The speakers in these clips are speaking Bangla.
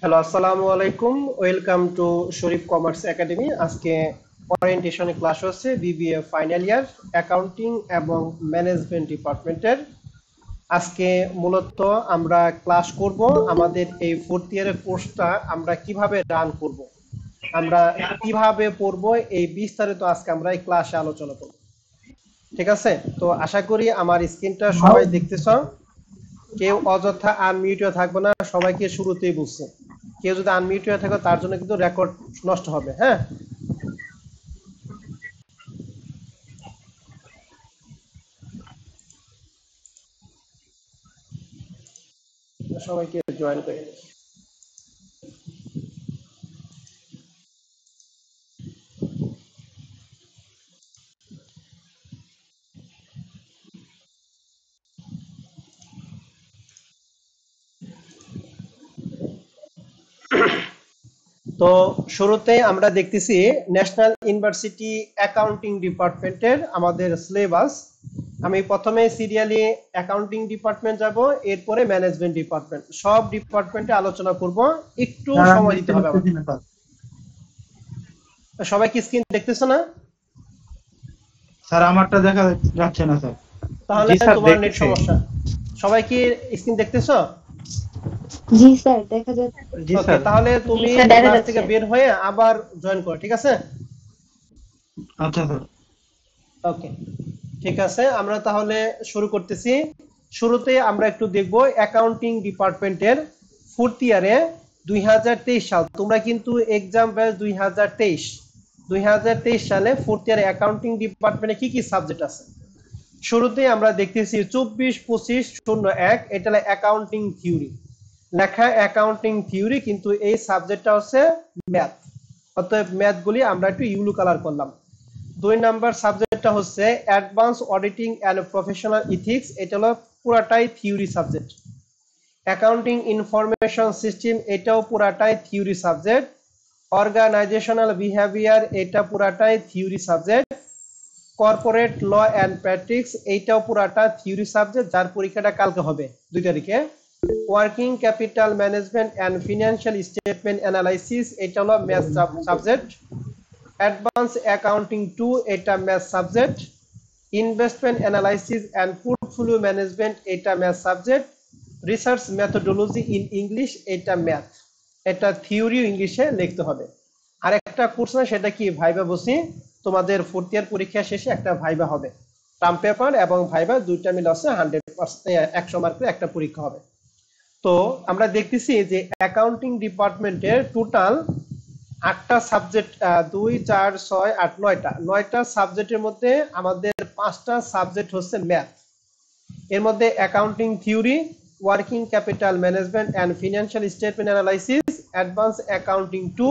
হ্যালো, আসসালামু আলাইকুম। Welcome to Sharif commerce academy. আজকে ওরিয়েন্টেশনে ক্লাস হচ্ছে বিবিএ ফাইনাল ইয়ার অ্যাকাউন্টিং এবং ম্যানেজমেন্ট ডিপার্টমেন্টের। আজকে মূলত আমরা ক্লাস করব আমাদের এই ফোর্থ ইয়ারের কোর্সটা আমরা কিভাবে রান করব, আমরা কিভাবে পড়বো, এই বিস্তারিত আজকে আমরা এই ক্লাসে আলোচনা করব। ঠিক আছে? তো আশা করি আমার স্ক্রিনটা সবাই দেখতেছ। কেউ অযথা আনমিউট হয়ে থাকবে না, সবাইকে শুরুতেই বলছে। কেউ যদি আনমিউট হয়ে থাকে তার জন্য কিন্তু রেকর্ড নষ্ট হবে। হ্যাঁ, সবাইকে জয়েন করে নিই। তো শুরুতে আমরা দেখতেছি ন্যাশনাল ইউনিভার্সিটি অ্যাকাউন্টিং ডিপার্টমেন্টের আমাদের সিলেবাস। আমি প্রথমে সিরিয়ালি অ্যাকাউন্টিং ডিপার্টমেন্ট যাব, এরপরে ম্যানেজমেন্ট ডিপার্টমেন্ট, সব ডিপার্টমেন্টে আলোচনা করব। একটু সময় দিতে হবে আমাদের। সবাই কি স্ক্রিন দেখতেছো না? স্যার আমারটা দেখা যাচ্ছে না স্যার। তাহলে জি স্যার তোমার নেট দেখতেছি। সমস্যা। সবাই কি স্ক্রিন দেখতেছো? জি স্যার দেখা যাচ্ছে। জি ওকে, স্যার। তাহলে জি তুমি স্যার দেখা ক্লাস থেকে যাচ্ছে। বের হয়ে আবার জয়েন করো, ঠিক আছে? আচ্ছা স্যার। ওকে, ঠিক আছে, আমরা তাহলে শুরু করতেছি। শুরুতে আমরা একটু দেখব অ্যাকাউন্টিং ডিপার্টমেন্টের ফোর্থ ইয়ারে 2023 সাল। তোমরা কিন্তু এক্সাম ব্যাচ 2023 সালে ফোর্থ ইয়ারে অ্যাকাউন্টিং ডিপার্টমেন্টে কি কি সাবজেক্ট আছে। শুরুতে আমরা দেখতেছি 24-25-01, এটা অ্যাকাউন্টিং থিওরি, লেখা অ্যাকাউন্টিং থিওরি, কিন্তু এই সাবজেক্টটা হচ্ছে ম্যাথ। অতএব ম্যাথগুলি আমরা একটু ইউলো কালার করলাম। 2 নাম্বার সাবজেক্টটা হচ্ছে advance auditing and professional ethics, এটা হলো পুরাটাই theory subject. Accounting information system, এটাও পুরাটাই থিওরি সাবজেক্ট। অর্গানাইজেশনাল বিহেভিয়ার, এটা পুরাটাই theory subject. Corporate law and practice, এইটাও পুরাটা থিওরি সাবজেক্ট, যার পরীক্ষাটা কালকে হবে 2 তারিখে। Working capital management and financial statement analysis, এটা হলো ম্যাথ সাবজেক্ট। অ্যাডভান্স অ্যাকাউন্টিং 2, এটা math subject. Investment analysis and portfolio management, এটা math subject. Research methodology in English, এটা ম্যাথ। এটা থিওরি ইংলিশে লিখতে হবে। আর একটা কোর্স না, সেটা কি ভাইবা বসি, তোমাদের ফোর্থ ইয়ার পরীক্ষা শেষে একটা ভাইবা হবে। টার্ম পেপার এবং ভাইবা দুইটা মিলে আছে 100%, 100 মার্কের একটা পরীক্ষা হবে। তো আমরা দেখতেছি যে অ্যাকাউন্টিং ডিপার্টমেন্টের টোটাল 8টা সাবজেক্ট, 2, 4, 6, 8, 9টা সাবজেক্টের মধ্যে আমাদের 5টা সাবজেক্ট হচ্ছে ম্যাথ। এর মধ্যে accounting theory, working capital management and financial statement analysis, advance accounting 2,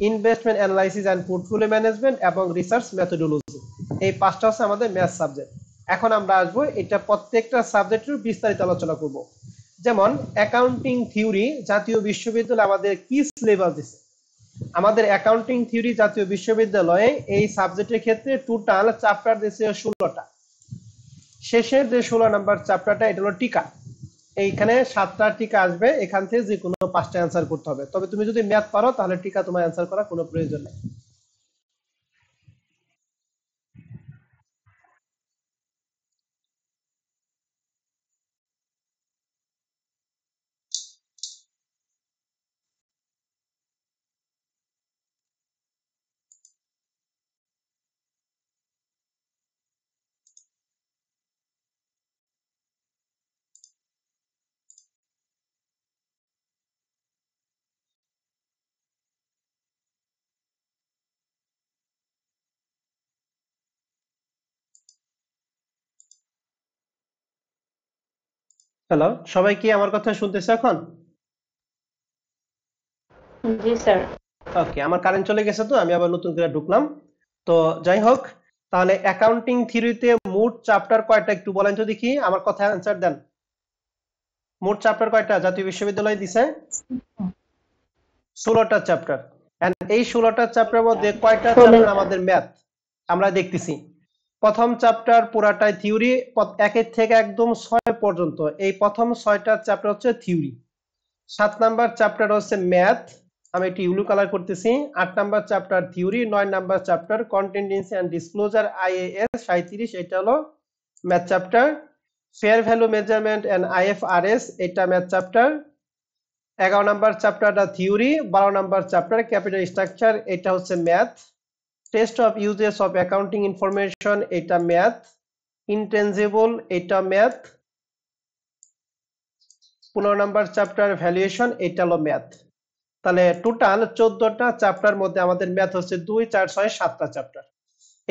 investment analysis and portfolio management এবং রিসার্চ মেথোডোলজি, এই 5টা হচ্ছে আমাদের ম্যাথ সাবজেক্ট। এখন আমরা আসবো এটা প্রত্যেকটা সাবজেক্টের বিস্তারিত আলোচনা করব। যেমন অ্যাকাউন্টিং থিওরি জাতীয় বিশ্ববিদ্যালয় আমাদের কি সিলেবাস দিচ্ছে। আমাদের অ্যাকাউন্টিং থিওরি জাতীয় বিশ্ববিদ্যালয়ে এই সাবজেক্টের ক্ষেত্রে টোটাল চ্যাপ্টার দিয়েছে 16টা। শেষের যে 16 নাম্বার চ্যাপ্টারটা, এটা হলো টিকা। এইখানে 7টা টিকা আসবে, এখান থেকে যে কোনো 5টা অ্যান্সার করতে হবে। তবে তুমি যদি ম্যাথ পারো তাহলে টিকা তোমার অ্যান্সার করার কোনো প্রয়োজন নেই। হ্যালো, সবাই কি আমার কথা শুনতেছে এখন? জি স্যার। ওকে, আমার কারেন্ট চলে গেছে, তো আমি আবার নতুন করে ঢুকলাম। তো যাই হোক, তাহলে অ্যাকাউন্টিং থিওরিতে মোট চ্যাপ্টার কয়টা একটু বলেন তো দেখি, আমার কথা অ্যান্সার দেন। মোট চ্যাপ্টার কয়টা জাতীয় বিশ্ববিদ্যালয় দিছে? 16টা চ্যাপ্টার। এন্ড এই 16টা চ্যাপ্টারের মধ্যে কয়টা চ্যাপ্টার 16টা। আমাদের ম্যাথ? আমরা দেখতেছি প্রথম চ্যাপ্টার পুরাটাই থিওরি, 1 থেকে একদম 6 পর্যন্ত, এই প্রথম 6টা চ্যাপ্টার হচ্ছে থিওরি। 7 নাম্বার চ্যাপ্টার হচ্ছে ম্যাথ, আমি একটু ইউলো কালার করতেছি। 8 number chapter theory, 9 number chapter contingency and disclosure IAS 37, এটা হলো math chapter. Fair value measurement and IFRS, এটা ম্যাথ চ্যাপ্টার। 11 নাম্বার চ্যাপ্টারটা theory, 12 number chapter capital structure, এটা হচ্ছে math. Test of uses of accounting information, এটা ম্যাথ। ইনটেনজিবল, এটা ম্যাথ। 15 নাম্বার চ্যাপ্টার ভ্যালুয়েশন, এটা হলো ম্যাথ। তাহলে টোটাল 14টা চ্যাপ্টার মধ্যে আমাদের ম্যাথ হচ্ছে 2, 4, 6, 7টা চ্যাপ্টার।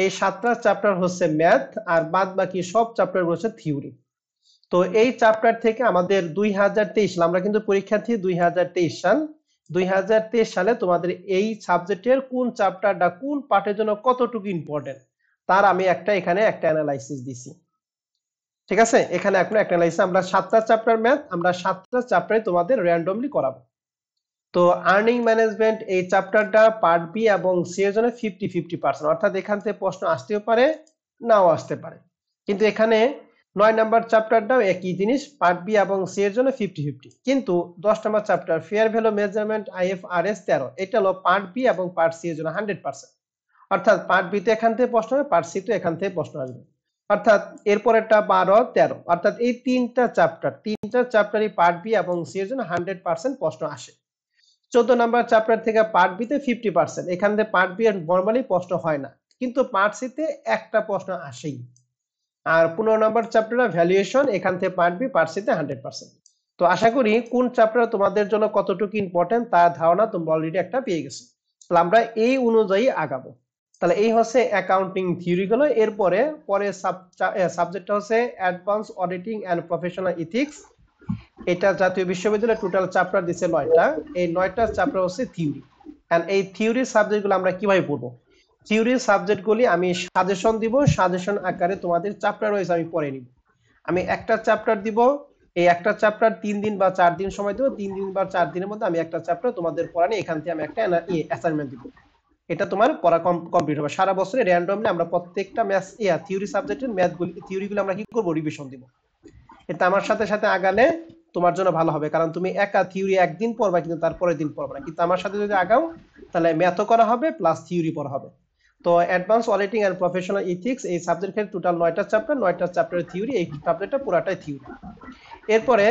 এই 7টা চ্যাপ্টার হচ্ছে ম্যাথ, আর বাদ বাকি সব চ্যাপ্টার হচ্ছে থিওরি। তো এই চ্যাপ্টার থেকে আমাদের 2023 সাল, আমরা কিন্তু পরীক্ষার্থী 2023 সাল, 2023 সালে তোমাদের এই সাবজেক্টের কোন চ্যাপ্টারটা কোন পার্টের জন্য কতটুকু ইম্পর্টেন্ট তার আমি এখানে একটা অ্যানালাইসিস দিছি। ঠিক আছে, এখানে এখন একটা অ্যানালাইসিস, আমরা 7টা চ্যাপ্টার ম্যাথ, আমরা 7টা চ্যাপ্টারে তোমাদের র্যান্ডমলি করাবো। তো আর্নিং ম্যানেজমেন্ট এই চ্যাপ্টারটা পার্ট বি এবং সি এর জন্য 50-50%, অর্থাৎ এখান থেকে প্রশ্ন আসতেও পারে নাও আসতে পারে। কিন্তু এখানে 9 নাম্বার চ্যাপ্টারটাও একই জিনিস, পার্ট বি এবং সি এর জন্য 50-50। কিন্তু 10 number chapter fair value measurement IFRS 13, এটা হলো পার্ট বি এবং পার্ট সি এর জন্য 100%, অর্থাৎ পার্ট বি তে এখান থেকে প্রশ্ন হবে, পার্ট সি তে এখান থেকে প্রশ্ন আসবে। অর্থাৎ এরপরেরটা 12, 13, অর্থাৎ এই তিনটা চ্যাপ্টারই পার্ট বি এবং সি এর জন্য 100% প্রশ্ন আসে। 14 নাম্বার চ্যাপ্টার থেকে পার্ট বি তে 50%, এখান থেকে পার্ট বি এর নরমালি প্রশ্ন হয় না, কিন্তু পার্ট সি তে একটা প্রশ্ন আসেই। আর 15 নাম্বার চ্যাপ্টার ভ্যালুয়েশন, এখান থেকে পার্ট বি, পার্ট সি তে 100%। তো আশা করি কোন চ্যাপ্টার তোমাদের জন্য কতটুকু ইম্পর্টেন্ট তার ধারণা তোমরা অলরেডি একটা পেয়ে গেছো। তাহলে আমরা এই অনুযায়ী আগাবো। তাহলে এই হচ্ছে অ্যাকাউন্টিং থিওরি গুলো। এরপরে পরের সাবজেক্টটা হচ্ছে advance auditing and professional ethics. এটা জাতীয় বিশ্ববিদ্যালয়ে টোটাল চ্যাপ্টার দিচ্ছে 9টা। এই 9টা চ্যাপ্টার হচ্ছে থিওরি। এন্ড এই থিওরি সাবজেক্টগুলো আমরা কিভাবে পড়বো? থিওরি সাবজেক্টগুলি আমি সাজেশন দিব, সাজেশন আকারে তোমাদের চ্যাপ্টার ওয়াইজ আমি পড়ে নিব। আমি একটা চ্যাপ্টার দিব, এই একটা চ্যাপ্টার 3 দিন বা 4 দিন সময় দেব, 3 দিন বা 4 দিনের মধ্যে আমি একটা চ্যাপ্টার তোমাদের পড়ানি, এখান থেকে আমি একটা অ্যাসাইনমেন্ট দিব। এটা তোমার পড়া কমপ্লিট হবে। সারা বছরে র্যান্ডমলি আমরা প্রত্যেকটা ম্যাথ থিওরি সাবজেক্টের থিওরিগুলো আমরা কি করব, রিভিশন দিব। এটা আমার সাথে সাথে আগালে তোমার জন্য ভালো হবে, কারণ তুমি একা থিওরি একদিন পড়বা কিন্তু তারপরের দিন পড়বা না, কিন্তু আমার সাথে যদি আগাও তাহলে ম্যাথও করা হবে প্লাস থিওরি পড়া হবে। তো advance auditing and professional ethics এই সাবজেক্টের টোটাল 9টা চ্যাপ্টার, 9টা চ্যাপ্টারের থিওরি, এই সাবজেক্টটা পুরাটাই থিওরি। এরপরে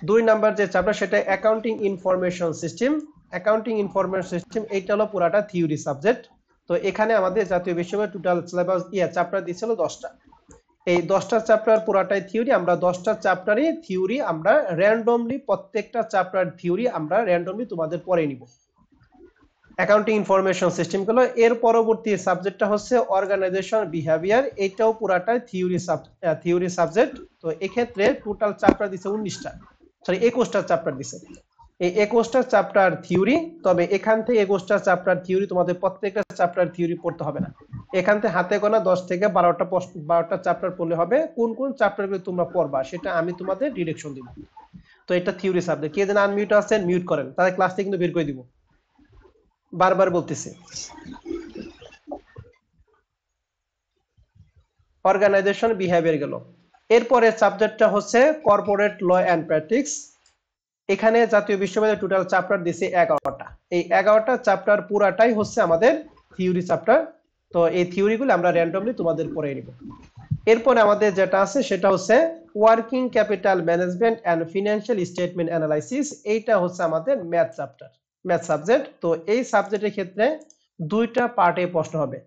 2 নাম্বার যে চ্যাপ্টার সেটা accounting information system. Accounting information system এইটা হলো পুরাটা থিওরি সাবজেক্ট। তো এখানে আমাদের জাতীয় বিশ্ববিদ্যালয় টোটাল সিলেবাস চ্যাপ্টার দিয়েছিল 10টা। এই 10টা চ্যাপ্টার পুরাটাই থিওরি। আমরা 10টা চ্যাপ্টারই থিওরি আমরা র্যান্ডমলি, প্রত্যেকটা চ্যাপ্টার থিওরি আমরা র্যান্ডমলি তোমাদের পড়ে নিব অ্যাকাউন্টিং ইনফরমেশন সিস্টেম গুলো। এর পরবর্তী সাবজেক্টটা হচ্ছে অর্গানাইজেশন বিহেভিয়ার, এটাও পুরাটাই থিওরি সাবজেক্ট। তো এক্ষেত্রে টোটাল চ্যাপ্টার দিছে 19টা, সরি 21টা চ্যাপ্টার দিছে। এই 21টা চ্যাপ্টার থিওরি, তবে এখান থেকে 21টা চ্যাপ্টার থিওরি তোমাদের প্রত্যেকটা চ্যাপ্টার থিওরি পড়তে হবে না। এখান থেকে হাতে গোনা 10 থেকে 12টা চ্যাপ্টার পড়লে হবে। কোন কোন চ্যাপ্টারগুলো তোমরা পড়বা সেটা আমি তোমাদের ডিরেকশন দিব। তো এটা থিওরি সাবজেক্ট। কে যেন আনমিউট আছেন মিউট করেন, তাহলে ক্লাস থেকে কিন্তু বের করে দিব, বারবার বলতেছি। অর্গানাইজেশন বিহেভিয়ার গেল। এরপরে সাবজেক্টটা হচ্ছে কর্পোরেট ল এন্ড প্র্যাকটিস। এখানে জাতীয় বিশ্ববিদ্যালয় টোটাল চ্যাপ্টার দিছে 11টা। এই 11টা চ্যাপ্টার পুরাটাই হচ্ছে আমাদের থিওরি চ্যাপ্টার। তো এই থিওরিগুলো আমরা র্যান্ডমলি তোমাদের পড়ে নিব। এরপরে আমাদের যেটা আছে সেটা হচ্ছে working capital management and financial statement analysis. এইটা হচ্ছে আমাদের ম্যাথ চ্যাপ্টার, ম্যাথ সাবজেক্ট। তো এই সাবজেক্টের ক্ষেত্রে 2টা পার্টে প্রশ্ন হবে।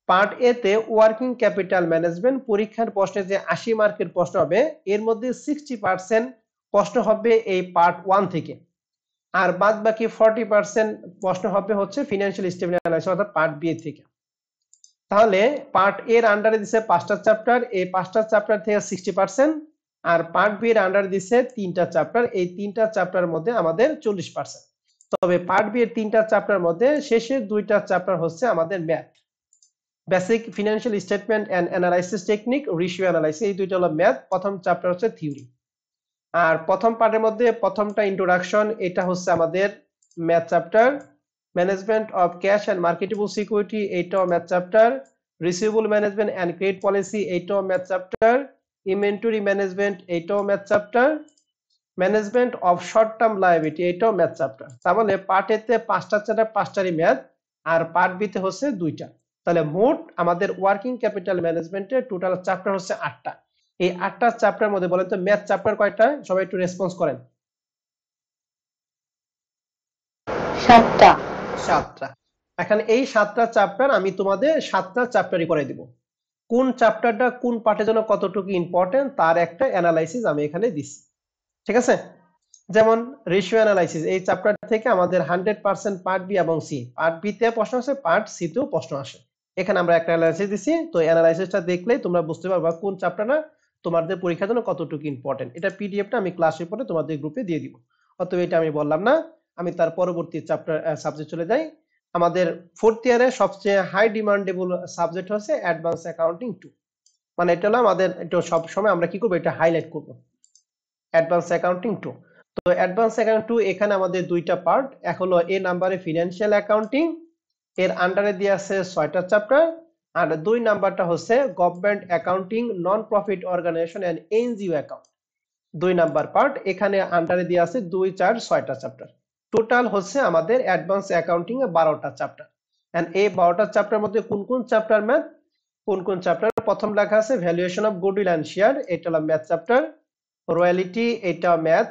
পার্ট এ তে ওয়ার্কিং ক্যাপিটাল ম্যানেজমেন্ট, পরীক্ষার প্রশ্নে যে 80 মার্কের প্রশ্ন হবে এর মধ্যে 60% প্রশ্ন হবে এই পার্ট 1 থেকে, আর বাদ বাকি 40% প্রশ্ন হবে হচ্ছে ফিনান্সিয়াল স্টেটমেন্ট অ্যানালাইসিস অর্থাৎ পার্ট বি থেকে। তাহলে পার্ট এর আন্ডারে দিছে 5টা চ্যাপ্টার, এই 5টা চ্যাপ্টার থেকে 60%, আর পার্ট বি এর আন্ডারে দিছে 3টা চ্যাপ্টার, এই 3টা চ্যাপ্টারের মধ্যে আমাদের 40%। তবে পার্ট বি এর 3টা চ্যাপ্টার মধ্যে শেষের 2টা চ্যাপ্টার হচ্ছে আমাদের math, basic financial statement and analysis technique, ratio analysis, এই দুইটা হলো ম্যাথ। প্রথম চ্যাপ্টার হচ্ছে থিওরি। আর প্রথম পার্টের মধ্যে প্রথমটা ইন্ট্রোডাকশন, এটা হচ্ছে আমাদের math chapter. Management of cash and marketable security, এইটাও math chapter. Receivable management and credit policy, এইটাও ম্যাথ চ্যাপ্টার। ইনভেন্টরি ম্যানেজমেন্ট, এইটাও math chapter. Management of short term liability, এটাও ম্যাথ চ্যাপ্টার। তাহলে পার্ট এ তে 5টা চ্যাপ্টার, 5টারই ম্যাথ, আর পার্ট বি তে হচ্ছে 2টা। তাহলে মোট আমাদের ওয়ার্কিং ক্যাপিটাল ম্যানেজমেন্টের টোটাল চ্যাপ্টার হচ্ছে 8টা। এই 8টা চ্যাপ্টার মধ্যে বলেন তো ম্যাথ চ্যাপ্টার কয়টা? সবাই একটু রেসপন্স করেন। 7টা। 7টা। এখন এই 7টা চ্যাপ্টার আমি তোমাদের 7টা চ্যাপ্টারই করে দিব। কোন চ্যাপ্টারটা কোন পার্টের জন্য কতটুকু ইম্পর্টেন্ট তার একটা অ্যানালাইসিস আমি এখানে দিচ্ছি, ঠিক আছে? যেমন রেশিও অ্যানালাইসিস, এই চ্যাপ্টার থেকে আমাদের 100% পার্ট বি এবং সি, পার্ট বি তে প্রশ্ন আসে, পার্ট সি তেও প্রশ্ন আসে। এখানে আমরা একটা অ্যানালাইসিস দিছি, তো অ্যানালাইসিসটা দেখলেই তোমরা বুঝতে পারবা কোন চ্যাপ্টারটা তোমাদের পরীক্ষার জন্য কতটুকু ইম্পর্টেন্ট। এটা পিডিএফটা আমি ক্লাস রিপোর্টে তোমাদের গ্রুপে দিয়ে দিব, অতএব এটা আমি বললাম না। আমি তার পরবর্তী চ্যাপ্টার সাবজেক্ট চলে যাই। আমাদের 4th ইয়ারে সবচেয়ে হাই ডিমান্ডেবল সাবজেক্ট হচ্ছে অ্যাডভান্স অ্যাকাউন্টিং 2। মানে এটা হলো আমাদের, এটা সব সময় আমরা কি করব, এটা হাইলাইট করব, অ্যাডভান্স অ্যাকাউন্টিং 2। তো অ্যাডভান্স অ্যাকাউন্টিং 2 এখানে আমাদের 2টা পার্ট। এক হলো এ নাম্বারে ফিনান্সিয়াল অ্যাকাউন্টিং, এর আন্ডারে দিয়ে আছে 6টা চ্যাপ্টার। আর 2 নাম্বারটা হচ্ছে government accounting, non profit organisation and NGO account, 2 number part. এখানে আন্ডারে দিয়ে আছে 2, 4, 6টা চ্যাপ্টার। টোটাল হচ্ছে আমাদের অ্যাডভান্স অ্যাকাউন্টিং এ 12টা চ্যাপ্টার। এন্ড এই 12টা চ্যাপ্টারের মধ্যে কোন কোন চ্যাপ্টার ম্যাথ, কোন কোন চ্যাপ্টার? প্রথম লেখা আছে valuation of goodwill and share, এটা হলো ম্যাথ চ্যাপ্টার। রয়্যালিটি, এটা ম্যাথ।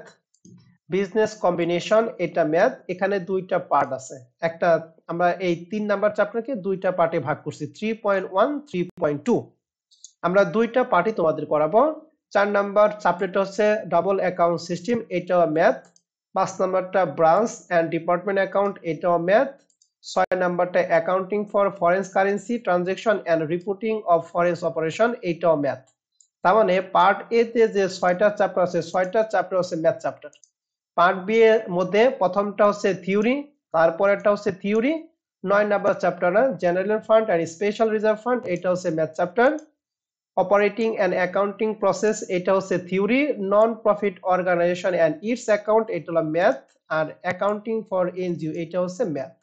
বিজনেস কম্বিনেশন, এটা ম্যাথ। এখানে 2টা পার্ট আছে। একটা আমরা এই 3 নাম্বার চ্যাপ্টারকে 2টা পার্টে ভাগ করছি, 3.1, 3.2। আমরা 2টা পার্টই তোমাদের করাবো। 4 নাম্বার চ্যাপ্টারটা হচ্ছে ডাবল অ্যাকাউন্ট সিস্টেম, এটাও ম্যাথ। 5 নাম্বারটা ব্রাঞ্চ এন্ড ডিপার্টমেন্ট অ্যাকাউন্ট, এটাও ম্যাথ। 6 নাম্বারটা accounting for foreign currency transaction and reporting of foreign operation, এটাও ম্যাথ। তার মানে পার্ট এ তে যে 6টা চ্যাপ্টার আছে, 6টা চ্যাপ্টার হচ্ছে ম্যাথ চ্যাপ্টার। পার্ট বি এর মধ্যে প্রথমটা হচ্ছে থিওরি, তারপরেরটা হচ্ছে থিওরি। 9 নাম্বার চ্যাপ্টার না, general fund and special reserve fund, এটা হচ্ছে math chapter. Operating and accounting process, এটা হচ্ছে theory. Non profit organisation and its account, এটা হলো ম্যাথ। আর অ্যাকাউন্টিং ফর এনজিও, এটা হচ্ছে ম্যাথ।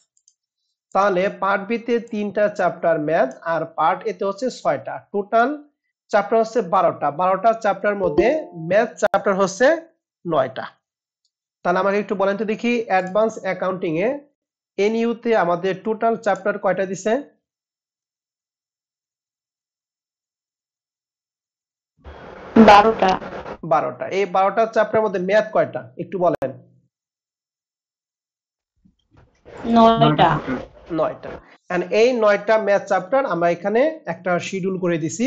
তাহলে পার্ট বি তে 3টা চ্যাপ্টার ম্যাথ, আর পার্ট এ তে হচ্ছে 6টা। টোটাল চ্যাপ্টার হচ্ছে 12টা। 12টা চ্যাপ্টার মধ্যে ম্যাথ চ্যাপ্টার হচ্ছে 9টা। তাহলে আমাকে একটু বলেন তো দেখি, অ্যাডভান্স অ্যাকাউন্টিং এ এনইউ তে আমাদের টোটাল চ্যাপ্টার কয়টা দিছে? 12টা। 12টা। এই 12টা চ্যাপ্টারের মধ্যে ম্যাথ কয়টা একটু বলেন? 9টা। 9টা। এন্ড এই 9টা ম্যাথ চ্যাপ্টার আমরা এখানে একটা শিডিউল করে দিছি,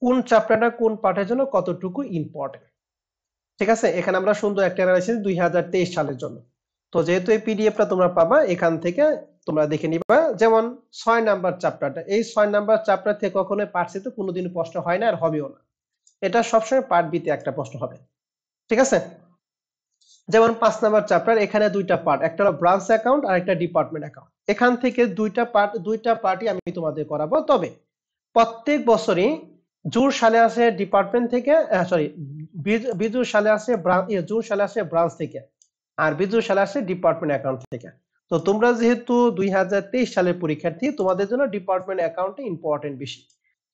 কোন চ্যাপ্টারটা কোন পার্টের জন্য কতটুকু ইম্পর্টেন্ট, ঠিক আছে? এখানে আমরা সুন্দর একটা অ্যানালাইসিস 2023 সালের জন্য। তো যেহেতু এই পিডিএফটা তোমরা পাবা, এখান থেকে তোমরা দেখে নিবা। যেমন 6 নাম্বার চ্যাপ্টারটা, এই 6 নাম্বার চ্যাপ্টার থেকে কখনো পার্ট সি তে কোনোদিন প্রশ্ন হয় না, আর হবেও না। এটা সবসময় পার্ট বি তে একটা প্রশ্ন হবে, ঠিক আছে? যেমন 5 নাম্বার চ্যাপ্টার, এখানে 2টা পার্ট, একটা হলো ব্রাঞ্চ অ্যাকাউন্ট আর একটা ডিপার্টমেন্ট অ্যাকাউন্ট। এখান থেকে 2টা পার্টই আমি তোমাদের করাবো। তবে প্রত্যেক বছরই জুন সালে আসে ডিপার্টমেন্ট থেকে, সরি, বিজু সালে আসে জুন সালে আসে ব্রাঞ্চ থেকে, আর বিজু সালে আসে ডিপার্টমেন্ট অ্যাকাউন্ট থেকে। তো তোমরা যেহেতু 2023 সালের পরীক্ষার্থী, তোমাদের জন্য ডিপার্টমেন্ট অ্যাকাউন্টে ইম্পর্টেন্ট বেশি।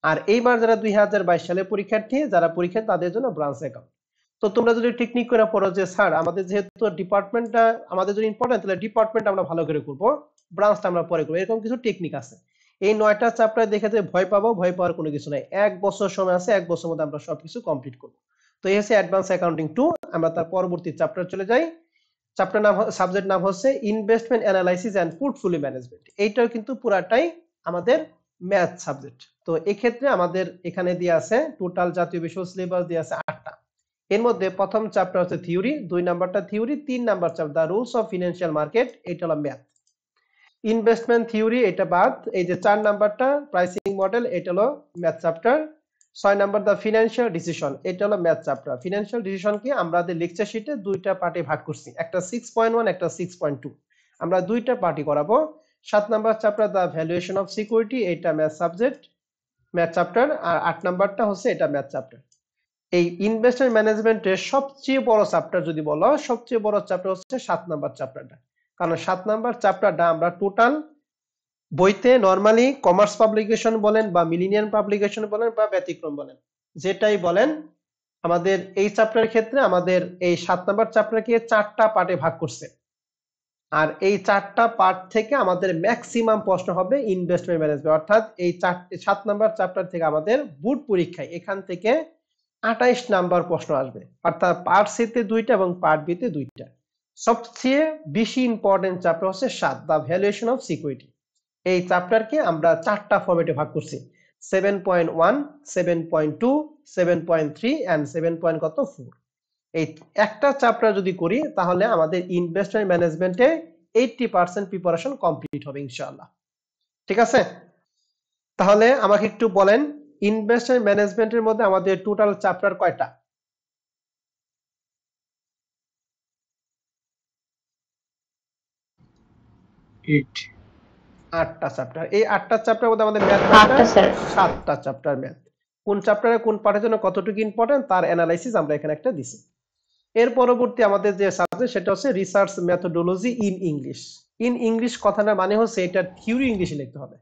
আর এইবার যারা 2022 সালের পরীক্ষার্থী, যারা পরীক্ষা তাদের জন্য ব্রাঞ্চ অ্যাকাউন্ট। তো তোমরা যদি টেকনিক করে পড়ো যে স্যার আমাদের যেহেতু ডিপার্টমেন্টটা আমাদের জন্য ইম্পর্টেন্ট, তাহলে ডিপার্টমেন্ট আমরা ভালো করে করবো, ব্রাঞ্চটা আমরা পরে করবো, এরকম কিছু টেকনিক আছে। এই 9টা চ্যাপ্টার দেখে যে ভয় পাবো, ভয় পাওয়ার কোনো কিছু নাই। 1 বছর সময় আছে, 1 বছরের মধ্যে আমরা সবকিছু কমপ্লিট করবো। তো এই হচ্ছে অ্যাডভান্স অ্যাকাউন্টিং 2। আমরা তার পরবর্তী চ্যাপ্টার চলে যাই। চ্যাপ্টার নাম, সাবজেক্ট নাম হচ্ছে investment analysis and portfolio management. এইটাও কিন্তু পুরাটাই আমাদের ম্যাথ সাবজেক্ট। তো এই ক্ষেত্রে আমাদের এখানে দিয়ে আছে টোটাল জাতীয় বিষয় সিলেবাস দিয়ে আছে 8টা। এর মধ্যে প্রথম চ্যাপ্টার হচ্ছে থিওরি, 2 নাম্বারটা theory, 3 number chapter the rules of financial market, এটা হলো ম্যাথ। ইনভেস্টমেন্ট থিওরি এটা বাদ। এই যে 4 নাম্বারটা প্রাইসিং মডেল, এটা হলো ম্যাথ চ্যাপ্টার। 6 নাম্বার দা ফিনান্সিয়াল ডিসিশন, এটা হলো ম্যাথ চ্যাপ্টার। ফিনান্সিয়াল ডিসিশন কি আমাদের লেকচার শিটে 2টা পার্টে ভাগ করছি, একটা 6.1, একটা 6.2। আমরা 2টা পার্টই করাবো। 7 number chapter the valuation of security, এটা ম্যাথ সাবজেক্ট, ম্যাথ চ্যাপ্টার। আর 8 নাম্বারটা হচ্ছে এটা ম্যাথ চ্যাপ্টার। এই ইনভেস্টমেন্ট ম্যানেজমেন্টের সবচেয়ে বড় চ্যাপ্টার যদি বলো, সবচেয়ে বড় চ্যাপ্টার হচ্ছে 7 নাম্বার চ্যাপ্টারটা। কারণ 7 নাম্বার চ্যাপ্টারটা আমরা টোটাল বইতে নরমালি কমার্স পাবলিকেশন বলেন বা মিলিনিয়াম পাবলিকেশন বলেন বা ব্যতিক্রম বলেন, যেটাই বলেন, আমাদের এই চ্যাপ্টারের ক্ষেত্রে আমাদের এই 7 নাম্বার চ্যাপ্টারকে 4টা পার্টে ভাগ করছে। আর এই 4টা পার্ট থেকে আমাদের ম্যাক্সিমাম প্রশ্ন হবে ইনভেস্টমেন্ট ম্যানেজমেন্ট, অর্থাৎ এই 7 নাম্বার চ্যাপ্টার থেকে আমাদের বোর্ড পরীক্ষায় এখান থেকে 28 নাম্বার প্রশ্ন আসবে, অর্থাৎ পার্ট সি তে 2টা এবং পার্ট বি তে 2টা। সবচেয়ে বেশি ইম্পর্টেন্ট চ্যাপ্টার হচ্ছে 7, দ্য ভ্যালুয়েশন অফ সিকিউরিটি। এই চ্যাপ্টারকে আমরা 4টা ফরম্যাটে ভাগ করছি, 7.1, 7.2, 7.3 এন্ড 7. কত 4। এই একটা চ্যাপ্টার যদি করি তাহলে আমাদের ইনভেস্টমেন্ট ম্যানেজমেন্টে 80% প্রিপারেশন কমপ্লিট হবে ইনশাআল্লাহ। ঠিক আছে, তাহলে আমাকে একটু বলেন ইনভেস্টমেন্ট ম্যানেজমেন্টের মধ্যে আমাদের টোটাল চ্যাপ্টার কয়টা? 8টা চ্যাপ্টার। এই 8টা চ্যাপ্টারের মধ্যে আমাদের ম্যাথ কয়টা? 8টা স্যার। 7টা চ্যাপ্টার ম্যাথ। কোন চ্যাপ্টারে কোন পার্টের জন্য কতটুকু ইম্পর্টেন্ট তার অ্যানালাইসিস আমরা এখানে একটা দিছি। এর পরবর্তী আমাদের যে সাবজেক্ট সেটা হচ্ছে research methodology in English. In English কথাটা মানে হচ্ছে এটা থিওরি ইংলিশে লিখতে হবে।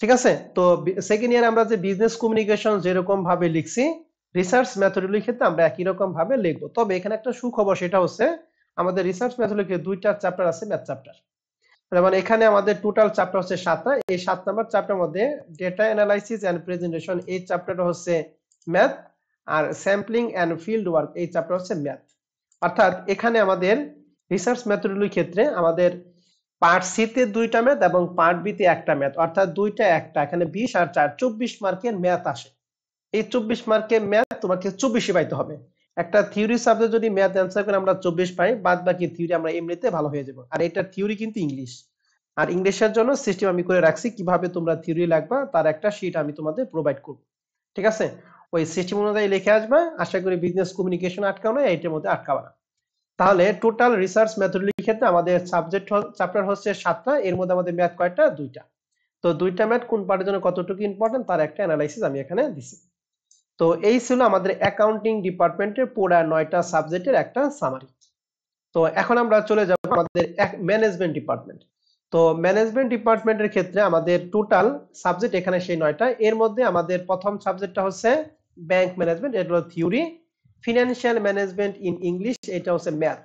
ঠিক আছে, তো সেকেন্ড ইয়ারে আমরা যে বিজনেস কমিউনিকেশন যেরকম ভাবে লিখছি রিসার্চ মেথোডোলজির ক্ষেত্রে আমরা একই রকম ভাবে লিখবো। তবে এখানে একটা সুখবর, সেটা হচ্ছে আমাদের রিসার্চ মেথোডোলজির 2টা চ্যাপ্টার আছে ম্যাথ চ্যাপ্টার। মানে এখানে আমাদের টোটাল চ্যাপ্টার হচ্ছে 7টা। এই 7 নাম্বার চ্যাপ্টারের মধ্যে ডেটা অ্যানালাইসিস এন্ড প্রেজেন্টেশন এই চ্যাপ্টারটা হচ্ছে ম্যাথ, আর স্যাম্পলিং এন্ড ফিল্ড ওয়ার্ক এই চ্যাপ্টার হচ্ছে ম্যাথ। অর্থাৎ এখানে আমাদের রিসার্চ মেথোডোলজির ক্ষেত্রে আমাদের পার্ট সি তে 2টা ম্যাথ এবং পার্ট বি তে একটা ম্যাথ, অর্থাৎ 2টা একটা, এখানে 20 আর 4 24 মার্কের ম্যাথ আসে। এই 24 মার্কের ম্যাথ তোমাকে 24 পাইতে হবে। একটা থিওরি সাবজেক্ট যদি ম্যাথ অ্যানসার করে আমরা 24 পাই, বাদ বাকি থিওরি আমরা এমনিতে ভালো হয়ে যাব। আর এটা থিওরি কিন্তু ইংলিশ, আর ইংলিশের জন্য সিস্টেম আমি করে রাখছি কিভাবে তোমরা থিওরি লিখবা তার একটা শীট আমি তোমাদের প্রোভাইড করব। ঠিক আছে, ওই সিস্টেম অনুযায়ী লিখে আসবা, আশা করি বিজনেস কমিউনিকেশন আটকাও না, এইটার মধ্যে আটকাবা না। তাহলে টোটাল রিসার্চ মেথোডোলজির ক্ষেত্রে আমাদের সাবজেক্ট চ্যাপ্টার হচ্ছে 7টা, এর মধ্যে আমাদের ম্যাথ কয়টা? 2টা। তো 2টা ম্যাথ কোন পার্টের জন্য কতটুকু ইম্পর্টেন্ট তার একটা অ্যানালাইসিস আমি এখানে দিছি। তো এই ছিল আমাদের অ্যাকাউন্টিং ডিপার্টমেন্টের পুরো 9টা সাবজেক্টের একটা সামারি। তো এখন আমরা চলে যাব আমাদের ম্যানেজমেন্ট ডিপার্টমেন্ট। তো ম্যানেজমেন্ট ডিপার্টমেন্টের ক্ষেত্রে আমাদের টোটাল সাবজেক্ট এখানে সেই 9টা। এর মধ্যে আমাদের প্রথম সাবজেক্টটা হচ্ছে ব্যাংক ম্যানেজমেন্ট, এটা হলো theory. Financial management in English, এটা হচ্ছে math.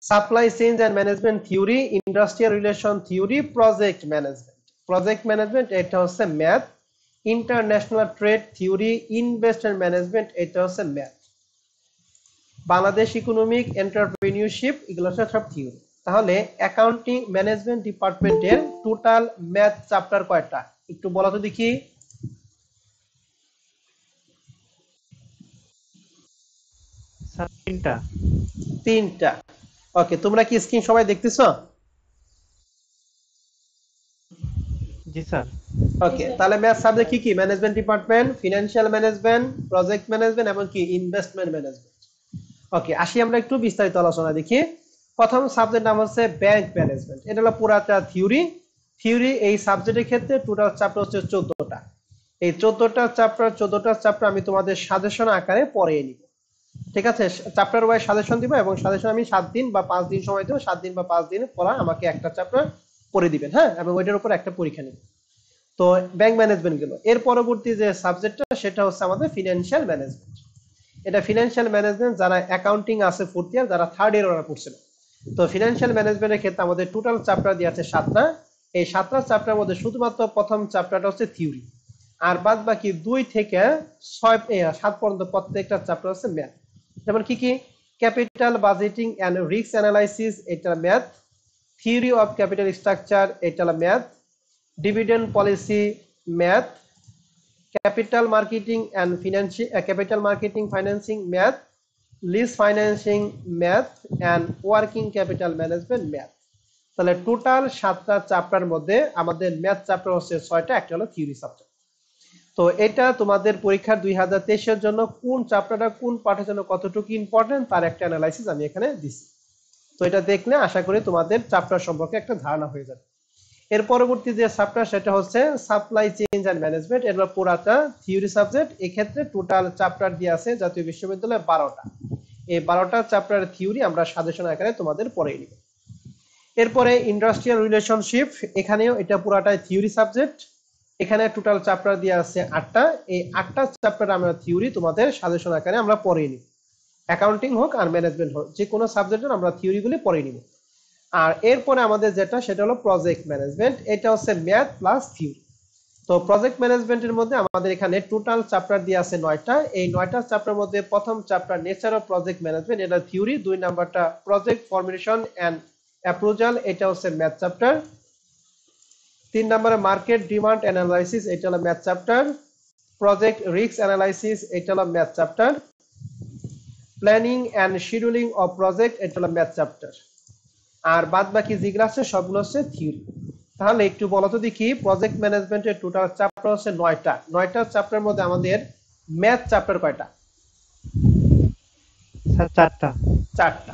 Supply chain and management theory, industrial relation theory, project management এটা হচ্ছে math. International trade theory, investment management এটা হচ্ছে ম্যাথ। বাংলাদেশ ইকোনমিক এন্টারপ্রেনিউরশিপ, এগুলো সব থিওরি। তাহলে অ্যাকাউন্টিং ম্যানেজমেন্ট ডিপার্টমেন্টের টোটাল ম্যাথ চ্যাপ্টার কয়টা একটু বলা তো দেখি। স্যার 3টা। 3টা। ওকে, তোমরা কি স্ক্রিন সবাই দেখতেছো? জি স্যার। ওকে, তাহলে ম্যাথ সাবজেক্ট কি কি? Management department, financial management, project management এবং কি ইনভেস্টমেন্ট ম্যানেজমেন্ট। ওকে, আসি আমরা একটু বিস্তারিত আলোচনা দেখি। প্রথম সাবজেক্ট নাম হচ্ছে ব্যাংক ম্যানেজমেন্ট, এটা হলো পুরাটা থিওরি। এই সাবজেক্টের ক্ষেত্রে টোটাল চ্যাপ্টার হচ্ছে 14টা। এই 14টা চ্যাপ্টার আমি তোমাদের সাজেশন আকারে পড়িয়ে নিব। ঠিক আছে, চ্যাপ্টার ওয়াইজ সাজেশন দিব এবং সাজেশন আমি 7 দিন বা 5 দিন সময় দেব। 7 দিন বা 5 দিন পড়া আমাকে একটা চ্যাপ্টার পড়ে দিবেন, হ্যাঁ, এবং ওইটার উপর একটা পরীক্ষা নেবেন। তো ব্যাংক ম্যানেজমেন্ট গেল। এর পরবর্তী যে সাবজেক্টটা সেটা হচ্ছে আমাদের ফিনান্সিয়াল ম্যানেজমেন্ট। এটা ফিনান্সিয়াল ম্যানেজমেন্ট যারা অ্যাকাউন্টিং আছে 4th ইয়ার, যারা 3rd ইয়ার ওরা পড়ছিল। তো ফিনান্সিয়াল ম্যানেজমেন্টের ক্ষেত্রে আমাদের টোটাল চ্যাপ্টার দিয়ে আছে 7টা। এই 7টা চ্যাপ্টারের মধ্যে শুধুমাত্র প্রথম চ্যাপ্টারটা হচ্ছে থিওরি, আর বাদ বাকি 2 থেকে 7 পর্যন্ত প্রত্যেকটা চ্যাপ্টার হচ্ছে ম্যাথ। যেমন কি কি? Capital budgeting and risk analysis, এটা math. Theory of capital structure, এটা math. Dividend policy, math. Capital marketing and financing, math. Lease financing, math. And working capital management, math. তাহলে টোটাল 7টা চ্যাপ্টার মধ্যে আমাদের ম্যাথ চ্যাপ্টার হচ্ছে 6টা, একটা হলো থিওরি সাবজেক্ট। তো এটা তোমাদের পরীক্ষার 2023 এর জন্য কোন চ্যাপ্টারটা কোন পাঠের জন্য কতটুকু ইম্পর্টেন্ট তার একটা অ্যানালাইসিস আমি এখানে দিছি। তো এটা দেখলে আশা করি তোমাদের চ্যাপ্টার সম্পর্কে একটা ধারণা হয়ে যাবে। এর পরবর্তী যে চ্যাপ্টার সেটা হচ্ছে সাপ্লাই চেইন এন্ড ম্যানেজমেন্ট, এটা পুরাটা থিওরি সাবজেক্ট। এই ক্ষেত্রে টোটাল চ্যাপ্টার দিয়ে আছে জাতীয় বিশ্ববিদ্যালয়ে 12টা। এই 12টা চ্যাপ্টারের থিওরি আমরা সাজেশন আকারে তোমাদের পড়িয়ে নিব। এরপরে ইন্ডাস্ট্রিয়াল রিলেশনশিপ, এখানেও এটা পুরাটাই থিওরি সাবজেক্ট। এখানে টোটাল চ্যাপ্টার দেওয়া আছে 8টা। এই 8টা চ্যাপ্টার আমরা থিওরি তোমাদের সাজেশন আকারে আমরা পড়ে নিব। অ্যাকাউন্টিং হোক আর ম্যানেজমেন্ট হোক, যে কোনো সাবজেক্টের আমরা থিওরিগুলি পড়ে নিব। আর এরপরে আমাদের যেটা সেটা হলো প্রজেক্ট ম্যানেজমেন্ট। এটা হচ্ছে ম্যাথ প্লাস থিওরি। তো প্রজেক্ট ম্যানেজমেন্টের মধ্যে আমাদের এখানে টোটাল চ্যাপ্টার দিয়ে আছে 9টা। এই 9টা চ্যাপ্টারের মধ্যে প্রথম chapter nature of project management, এটা থিওরি। 2 নাম্বারটা প্রজেক্ট ফরমেশন এন্ড অ্যাপ্রুভাল, এটা হচ্ছে ম্যাথ চ্যাপ্টার। 3 নম্বরে মার্কেট ডিমান্ড অ্যানালাইসিস, এটা হলো math chapter. Project risk analysis, এটা হলো math chapter. Planning and scheduling of project, এটা হলো ম্যাথ চ্যাপ্টার। আর বাদ বাকি যেগুলো আছে সবগুলো হচ্ছে থিওরি। তাহলে একটু বলো তো দেখি, প্রজেক্ট ম্যানেজমেন্টের টোটাল চ্যাপ্টার হচ্ছে 9টা। 9টা চ্যাপ্টারের মধ্যে আমাদের ম্যাথ চ্যাপ্টার কয়টা? স্যার 4টা। 4টা।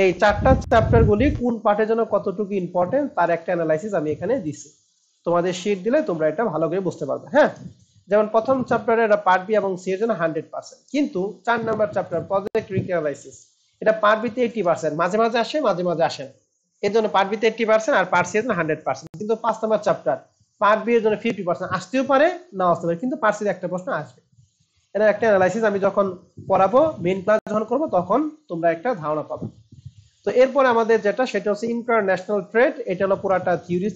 এই 4টা চ্যাপ্টার গুলি কোন পার্টের জন্য কতটুকু ইম্পর্টেন্ট তার একটা অ্যানালাইসিস আমি এখানে দিছি। তোমাদের শীট দিলে তোমরা এটা ভালো করে বুঝতে পারবে। হ্যাঁ, যেমন প্রথম চ্যাপ্টারে এটা পার্ট বি এবং সি এর জন্য 100%, কিন্তু 4 number chapter project risk analysis, এটা পার্ট বি তে 80%, মাঝে মাঝে আসে মাঝে মাঝে আসে না। এর জন্য পার্ট বি তে 80% আর পার্ট সি এর জন্য 100%। কিন্তু 5 নাম্বার চ্যাপ্টার পার্ট বি এর জন্য 50% আসতেও পারে, না আসতে পারে, কিন্তু পার্ট সি একটা প্রশ্ন আসবে। এটা একটা অ্যানালাইসিস আমি যখন পড়াবো, মেইন ক্লাস যখন করব, তখন তোমরা একটা ধারণা পাবে। তো এরপর আমাদের যেটা সেটা হচ্ছে ইন্টারন্যাশনাল ট্রেড, এটা হলো পুরাটা থিওরি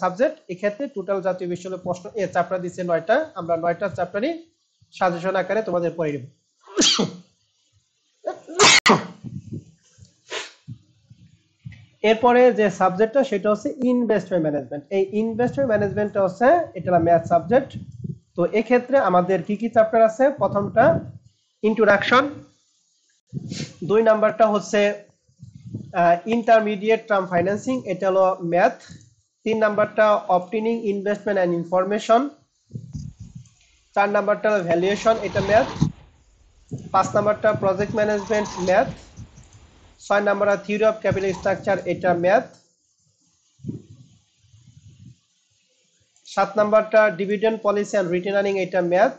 সাবজেক্ট। এক্ষেত্রে টোটাল জাতীয় বিশ্ববিদ্যালয়ের প্রশ্ন এ চ্যাপ্টার দিচ্ছে 9টা। আমরা 9টা চ্যাপ্টারই সাজেশন আকারে তোমাদের পড়ে নেব। এরপরে যে সাবজেক্টটা সেটা হচ্ছে ইনভেস্টমেন্ট ম্যানেজমেন্ট। এই ইনভেস্টমেন্ট ম্যানেজমেন্টটা হচ্ছে এটা ম্যাথ সাবজেক্ট। তো এক্ষেত্রে আমাদের কি কি চ্যাপ্টার আছে? প্রথমটা ইন্ট্রোডাকশন, 2 নাম্বারটা হচ্ছে ইন্টারমিডিয়েট টার্ম ফাইন্যান্সিং, এটা হলো ম্যাথ। 3 নাম্বারটা অবটেনিং ইনভেস্টমেন্ট এন্ড ইনফরমেশন। 4 নাম্বারটা ভ্যালুয়েশন, এটা ম্যাথ। 5 নাম্বারটা প্রজেক্ট ম্যানেজমেন্ট, ম্যাথ। 6 নাম্বারটা থিওরি অফ ক্যাপিটাল স্ট্রাকচার, এটা ম্যাথ। 7 নাম্বারটা dividend policy and return earning, এটা ম্যাথ।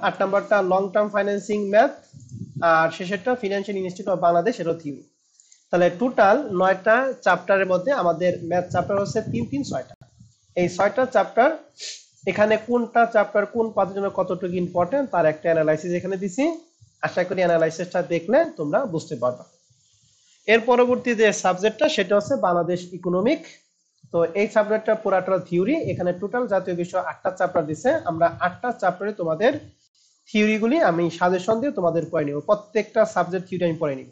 8 নাম্বারটা লং টার্ম ফাইন্যান্সিং, ম্যাথ। আর শেষেরটা ফিনান্সিয়াল ইনস্টিটিউট অফ বাংলাদেশ, এটা থিওরি। তাহলে টোটাল 9টা চ্যাপ্টারের মধ্যে আমাদের ম্যাথ চ্যাপ্টার হচ্ছে 3 3 6টা। এই 6টা চ্যাপ্টার, এখানে কোনটা চ্যাপ্টার কোন পাঠের জন্য কতটুকু ইম্পর্টেন্ট তার একটা অ্যানালাইসিস এখানে দিছি। আশা করি অ্যানালাইসিসটা দেখলে তোমরা বুঝতে পারবে। এর পরবর্তী যে সাবজেক্টটা সেটা হচ্ছে বাংলাদেশ ইকোনমিক। তো এই সাবজেক্টটা পুরাটা থিওরি। এখানে টোটাল জাতীয় বিষয় 8টা চ্যাপ্টার দিছে। আমরা 8টা চ্যাপ্টারে তোমাদের থিওরিগুলি আমি সাজেশন দিয়ে তোমাদের পড়ে নিব। প্রত্যেকটা সাবজেক্ট থিওরি আমি পড়ে নিব।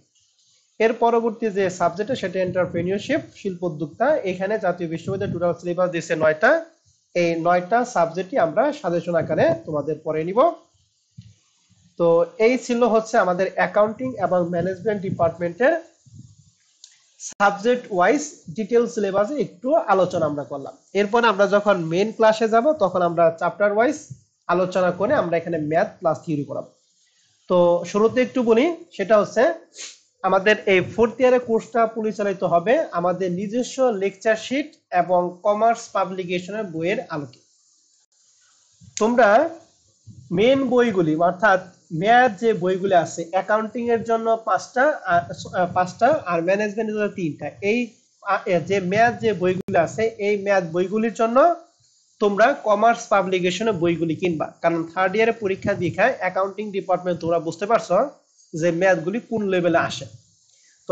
এর পরবর্তী যে সাবজেক্ট সেটা এন্টারপ্রেনিয়রশিপ, শিল্প উদ্যোক্তা। এখানে জাতীয় বিশ্ববিদ্যালয় টোটাল সিলেবাস দিয়েছে 9টা। এই 9টা সাবজেক্টই আমরা সাজেশন আকারে তোমাদের পড়ে নিব। তো এই ছিল হচ্ছে আমাদের অ্যাকাউন্টিং এবং ম্যানেজমেন্ট ডিপার্টমেন্টের সাবজেক্ট ওয়াইজ ডিটেইল সিলেবাসে একটু আলোচনা আমরা করলাম। এরপর আমরা যখন মেইন ক্লাসে যাব তখন আমরা চ্যাপ্টার ওয়াইজ আলোচনা করে আমরা এখানে ম্যাথ প্লাস থিওরি করাবো। তো শুরুতে একটু বলি, সেটা হচ্ছে আমাদের এই 4th ইয়ারের কোর্সটা পরিচালিত হবে আমাদের নিজস্ব লেকচার শিট এবং কমার্স পাবলিকেশনের বইয়ের আলোকে। তোমরা মেন বইগুলি অর্থাৎ ম্যাথ যে বইগুলি আছে, অ্যাকাউন্টিং এর জন্য 5টা আর ম্যানেজমেন্টের জন্য 3টা। এই যে ম্যাথ যে বইগুলি আছে এই ম্যাথ বইগুলির জন্য তোমরা কমার্স পাবলিকেশনের বইগুলি কিনবা, কারণ 3rd ইয়ারে পরীক্ষা দীক্ষায় অ্যাকাউন্টিং ডিপার্টমেন্ট তোমরা বুঝতে পারছো যে ম্যাথগুলি কোন লেভেলে আসে। তো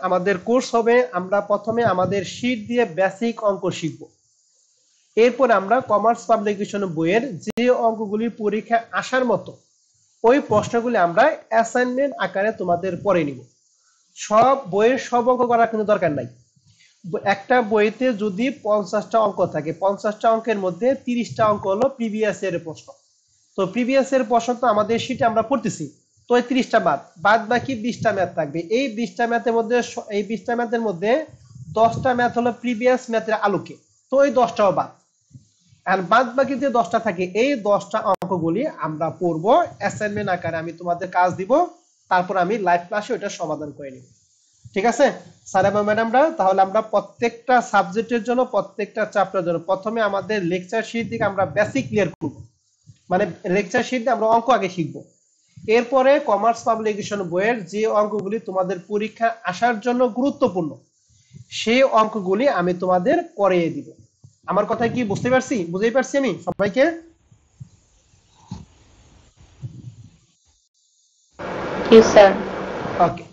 আমাদের কোর্স হবে, আমরা প্রথমে আমাদের শীট দিয়ে বেসিক অঙ্ক শিখব। এরপর আমরা কমার্স পাবলিকেশন বইয়ের যে অঙ্কগুলি পরীক্ষা আসার মতো ওই প্রশ্নগুলি আমরা অ্যাসাইনমেন্ট আকারে তোমাদের পড়ে নিব। সব বইয়ের সব অঙ্ক করার কিন্তু দরকার নাই। একটা বইতে যদি 50টা অঙ্ক থাকে, 50টা অঙ্কের মধ্যে 30টা অঙ্ক হলো প্রিভিয়াস এর প্রশ্ন। তো প্রিভিয়াস এর প্রশ্ন তো আমাদের শীটে আমরা পড়তেছি, তো এই 30টা বাদ বাকি 20টা ম্যাথ থাকবে। এই 20টা ম্যাথের মধ্যে 10টা ম্যাথ হলো প্রিভিয়াস ম্যাথের আলোকে, তো এই 10টাও বাদ। আর বাদ বাকি যে 10টা থাকে এই 10টা অঙ্কগুলি আমরা পড়বো অ্যাসাইনমেন্ট আকারে, আমি তোমাদের কাজ দিব, তারপর আমি লাইভ ক্লাসে ওটা সমাধান করে নিব। ঠিক আছে স্যার এবং ম্যাডামরা? তাহলে আমরা প্রত্যেকটা সাবজেক্টের জন্য প্রত্যেকটা চ্যাপ্টারের জন্য প্রথমে আমাদের লেকচার শিট থেকে আমরা বেসিক ক্লিয়ার করব, মানে লেকচার শিট দিয়ে আমরা অঙ্ক আগে শিখব। এরপরে কমার্স পাবলিকেশন বইয়ের যে অঙ্কগুলি তোমাদের পরীক্ষা আসার জন্য গুরুত্বপূর্ণ সেই অঙ্কগুলি আমি তোমাদের করিয়ে দিব। আমার কথা কি বুঝতেই পারছি আমি সবাইকে? জি স্যার। ওকে,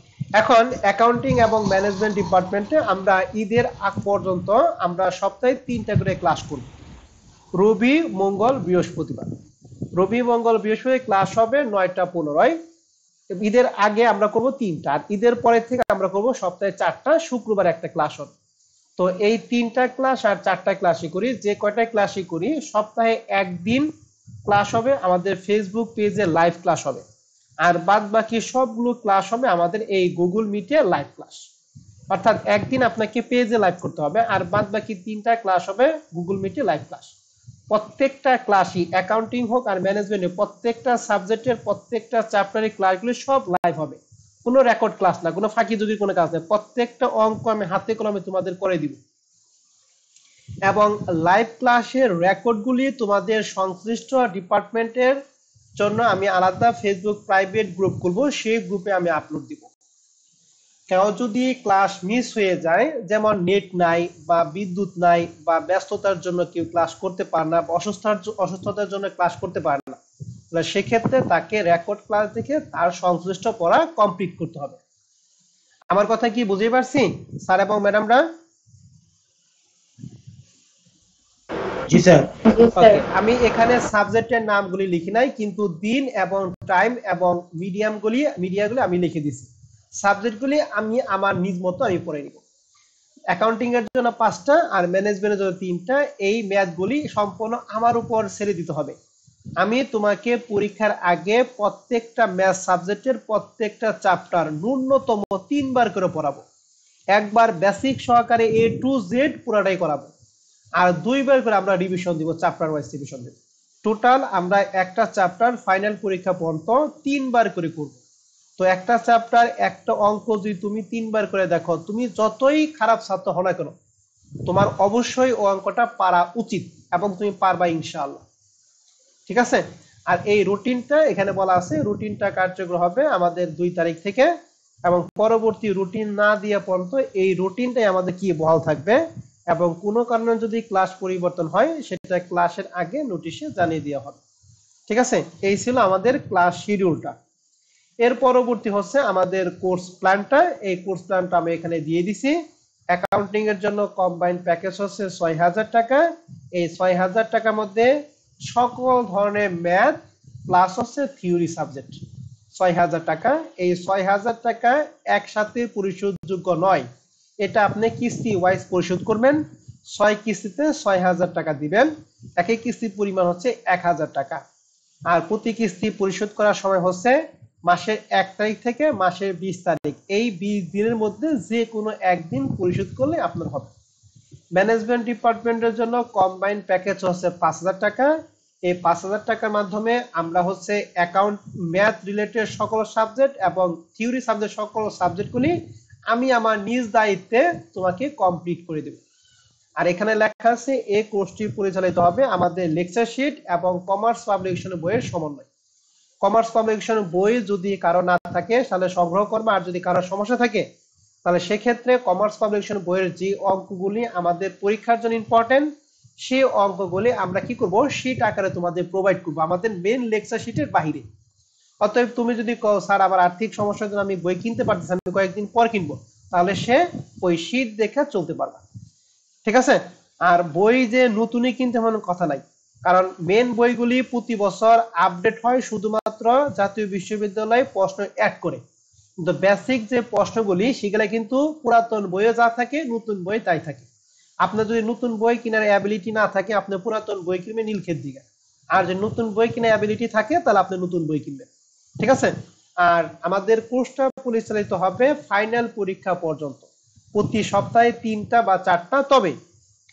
এখন অ্যাকাউন্টিং এবং ম্যানেজমেন্ট ডিপার্টমেন্টে আমরা ঈদের আগ পর্যন্ত আমরা সপ্তাহে 3টা করে ক্লাস করব। রবি, মঙ্গল, বৃহস্পতিবার। রবি, মঙ্গল, বৃহস্পতি ক্লাস হবে 9টা 15। ঈদের আগে আমরা করব 3টা, আর ঈদের পরে থেকে আমরা করব সপ্তাহে 4টা, শুক্রবার একটা ক্লাস হবে। তো এই 3টা ক্লাস আর 4টা ক্লাসই করি, যে কয়টা ক্লাসই করি সপ্তাহে একদিন ক্লাস হবে আমাদের ফেসবুক পেজে, লাইভ ক্লাস হবে। আর বাদ বাকি সবগুলো ক্লাস হবে আমাদের এই গুগল মিটে লাইভ ক্লাস। অর্থাৎ একদিন আপনাকে পেজে লাইভ করতে হবে, আর বাদ বাকি 3টা ক্লাস হবে গুগল মিটে লাইভ ক্লাস। প্রত্যেকটা ক্লাসই অ্যাকাউন্টিং হোক আর ম্যানেজমেন্টের প্রত্যেকটা সাবজেক্টের প্রত্যেকটা চ্যাপ্টারের ক্লাসগুলো সব লাইভ হবে। কোনো রেকর্ড ক্লাস না, কোনো ফাঁকি ঝুঁকির কোনো কাজ নেই। প্রত্যেকটা অঙ্ক আমি হাতে কলমে তোমাদের করে দিব, এবং লাইভ ক্লাসের রেকর্ডগুলি তোমাদের সংশ্লিষ্ট ডিপার্টমেন্টের জন্য আমি আলাদা ফেসবুক প্রাইভেট গ্রুপ খুলবো, সেই গ্রুপে আমি আপলোড দিব। কেউ যদি ক্লাস মিস হয়ে যায়, যেমন নেট নাই বা বিদ্যুৎ নাই বা ব্যস্ততার জন্য কেউ ক্লাস করতে পারে না, অসুস্থতার জন্য ক্লাস করতে পারে না, তাহলে সেক্ষেত্রে তাকে রেকর্ড ক্লাস দেখে তার সংশ্লিষ্ট পড়া কমপ্লিট করতে হবে। আমার কথা কি বুঝতে পারছি স্যার এবং ম্যাডামরা? জি স্যার। জি স্যার। ওকে, আমি এখানে সাবজেক্টের নামগুলি লিখি নাই, কিন্তু দিন এবং টাইম এবং মিডিয়াগুলি আমি লিখে দিছি। সাবজেক্টগুলি আমি আমার নিজ মতো আমি পড়ে নিব। অ্যাকাউন্টিং এর জন্য 5টা আর ম্যানেজমেন্টের জন্য 3টা। এই ম্যাথগুলি সম্পূর্ণ আমার উপর ছেড়ে দিতে হবে। আমি তোমাকে পরীক্ষার আগে প্রত্যেকটা ম্যাথ সাবজেক্টের প্রত্যেকটা চ্যাপ্টার ন্যূনতম 3বার করে পড়াবো। একবার বেসিক সহকারে A to Z পুরাটাই করাবো, আর 2বার করে আমরা রিভিশন দিব, চ্যাপ্টার ওয়াইজ রিভিশন দিব। টোটাল আমরা একটা চ্যাপ্টার ফাইনাল পরীক্ষা পর্যন্ত 3বার করে করব। তো একটা চ্যাপ্টার একটা অঙ্ক যদি তুমি 3বার করে দেখো, তুমি যতই খারাপ ছাত্র হও না কেন, তোমার অবশ্যই ও অঙ্কটা পারা উচিত এবং তুমি পারবা ইনশাআল্লাহ। ঠিক আছে? আর এই রুটিনটা এখানে বলা আছে, রুটিনটা কার্যকর হবে আমাদের 2 তারিখ থেকে, এবং পরবর্তী রুটিন না দিয়ে পর্যন্ত এই রুটিনটাই আমাদের কি বহাল থাকবে, এবং কোনো কারণে যদি ক্লাস পরিবর্তন হয় সেটা ক্লাসের আগে নোটিশে জানিয়ে দেওয়া হবে। ঠিক আছে? এই ছিল আমাদের ক্লাস শিডিউলটা। এর পরবর্তী হচ্ছে আমাদের কোর্স প্ল্যানটা। এই কোর্স প্ল্যানটা আমি এখানে দিয়ে দিছি। অ্যাকাউন্টিং এর জন্য কম্বাইন্ড প্যাকেজ হচ্ছে 6000 টাকা। এই 6000 টাকার মধ্যে সকল ধরনের ম্যাথ প্লাস হচ্ছে থিওরি সাবজেক্ট 6000 টাকা। এই 6000 টাকা একসাথে পরিশোধযোগ্য নয়, এটা আপনি কিস্তি ওয়াইজ পরিশোধ করবেন। 6 কিস্তিতে 6000 টাকা দিবেন। এক এক কিস্তির পরিমাণ হচ্ছে 1000 টাকা। আর প্রতি কিস্তি পরিশোধ করার সময় হচ্ছে মাসের 1 তারিখ থেকে মাসের 20 তারিখ। এই 20 দিনের মধ্যে যে কোনো একদিন পরিশোধ করলে আপনার হবে। ম্যানেজমেন্ট ডিপার্টমেন্টের জন্য কম্বাইন্ড প্যাকেজ হচ্ছে 5000 টাকা। এই 5000 টাকার মাধ্যমে আমরা হচ্ছে অ্যাকাউন্ট ম্যাথ রিলেটেড সকল সাবজেক্ট এবং থিওরি সাবজেক্ট সকল সাবজেক্টগুলি আমি আমার নিজ দায়িত্বে তোমাকে কমপ্লিট করে দেব। আর এখানে লেখা আছে এই কোর্সটি পরিচালিত হবে আমাদের লেকচার শিট এবং কমার্স পাবলিকেশন বইয়ের সমন্বয়। কমার্স পাবলিকেশন বই যদি কারো না থাকে তাহলে সংগ্রহ করবে, আর যদি কারো সমস্যা থাকে তাহলে সেক্ষেত্রে কমার্স পাবলিকেশন বইয়ের যে অঙ্কগুলি আমাদের পরীক্ষার জন্য ইম্পর্টেন্ট, সেই অঙ্কগুলি আমরা কি করব, শিট আকারে তোমাদের প্রোভাইড করব আমাদের মেন লেকচার শিটের বাইরে। অতএব তুমি যদি স্যার আবার আর্থিক সমস্যার জন্য আমি বই কিনতে পারতেছি, আমি কয়েকদিন পর কিনবো, তাহলে সে ওই শিট দেখে চলতে পারবে। ঠিক আছে? আর বই যে নতুনই কিনতে হবে কথা নাই, কারণ মেন বইগুলি প্রতি বছর আপডেট হয় শুধুমাত্র জাতীয় বিশ্ববিদ্যালয় প্রশ্ন অ্যাড করে, কিন্তু বেসিক যে প্রশ্নগুলি সেগুলো কিন্তু পুরাতন বইয়ে যা থাকে নতুন বই তাই থাকে। আপনার যদি নতুন বই কেনার অ্যাবিলিটি না থাকে আপনি পুরাতন বই কিনবেন নীলক্ষেত দিকে, আর যদি নতুন বই কেনার অ্যাবিলিটি থাকে তাহলে আপনি নতুন বই কিনবেন। ঠিক আছে? আর আমাদের কোর্সটা পরিচালিত হবে ফাইনাল পরীক্ষা পর্যন্ত, প্রতি সপ্তাহে 3টা বা 4টা। তবে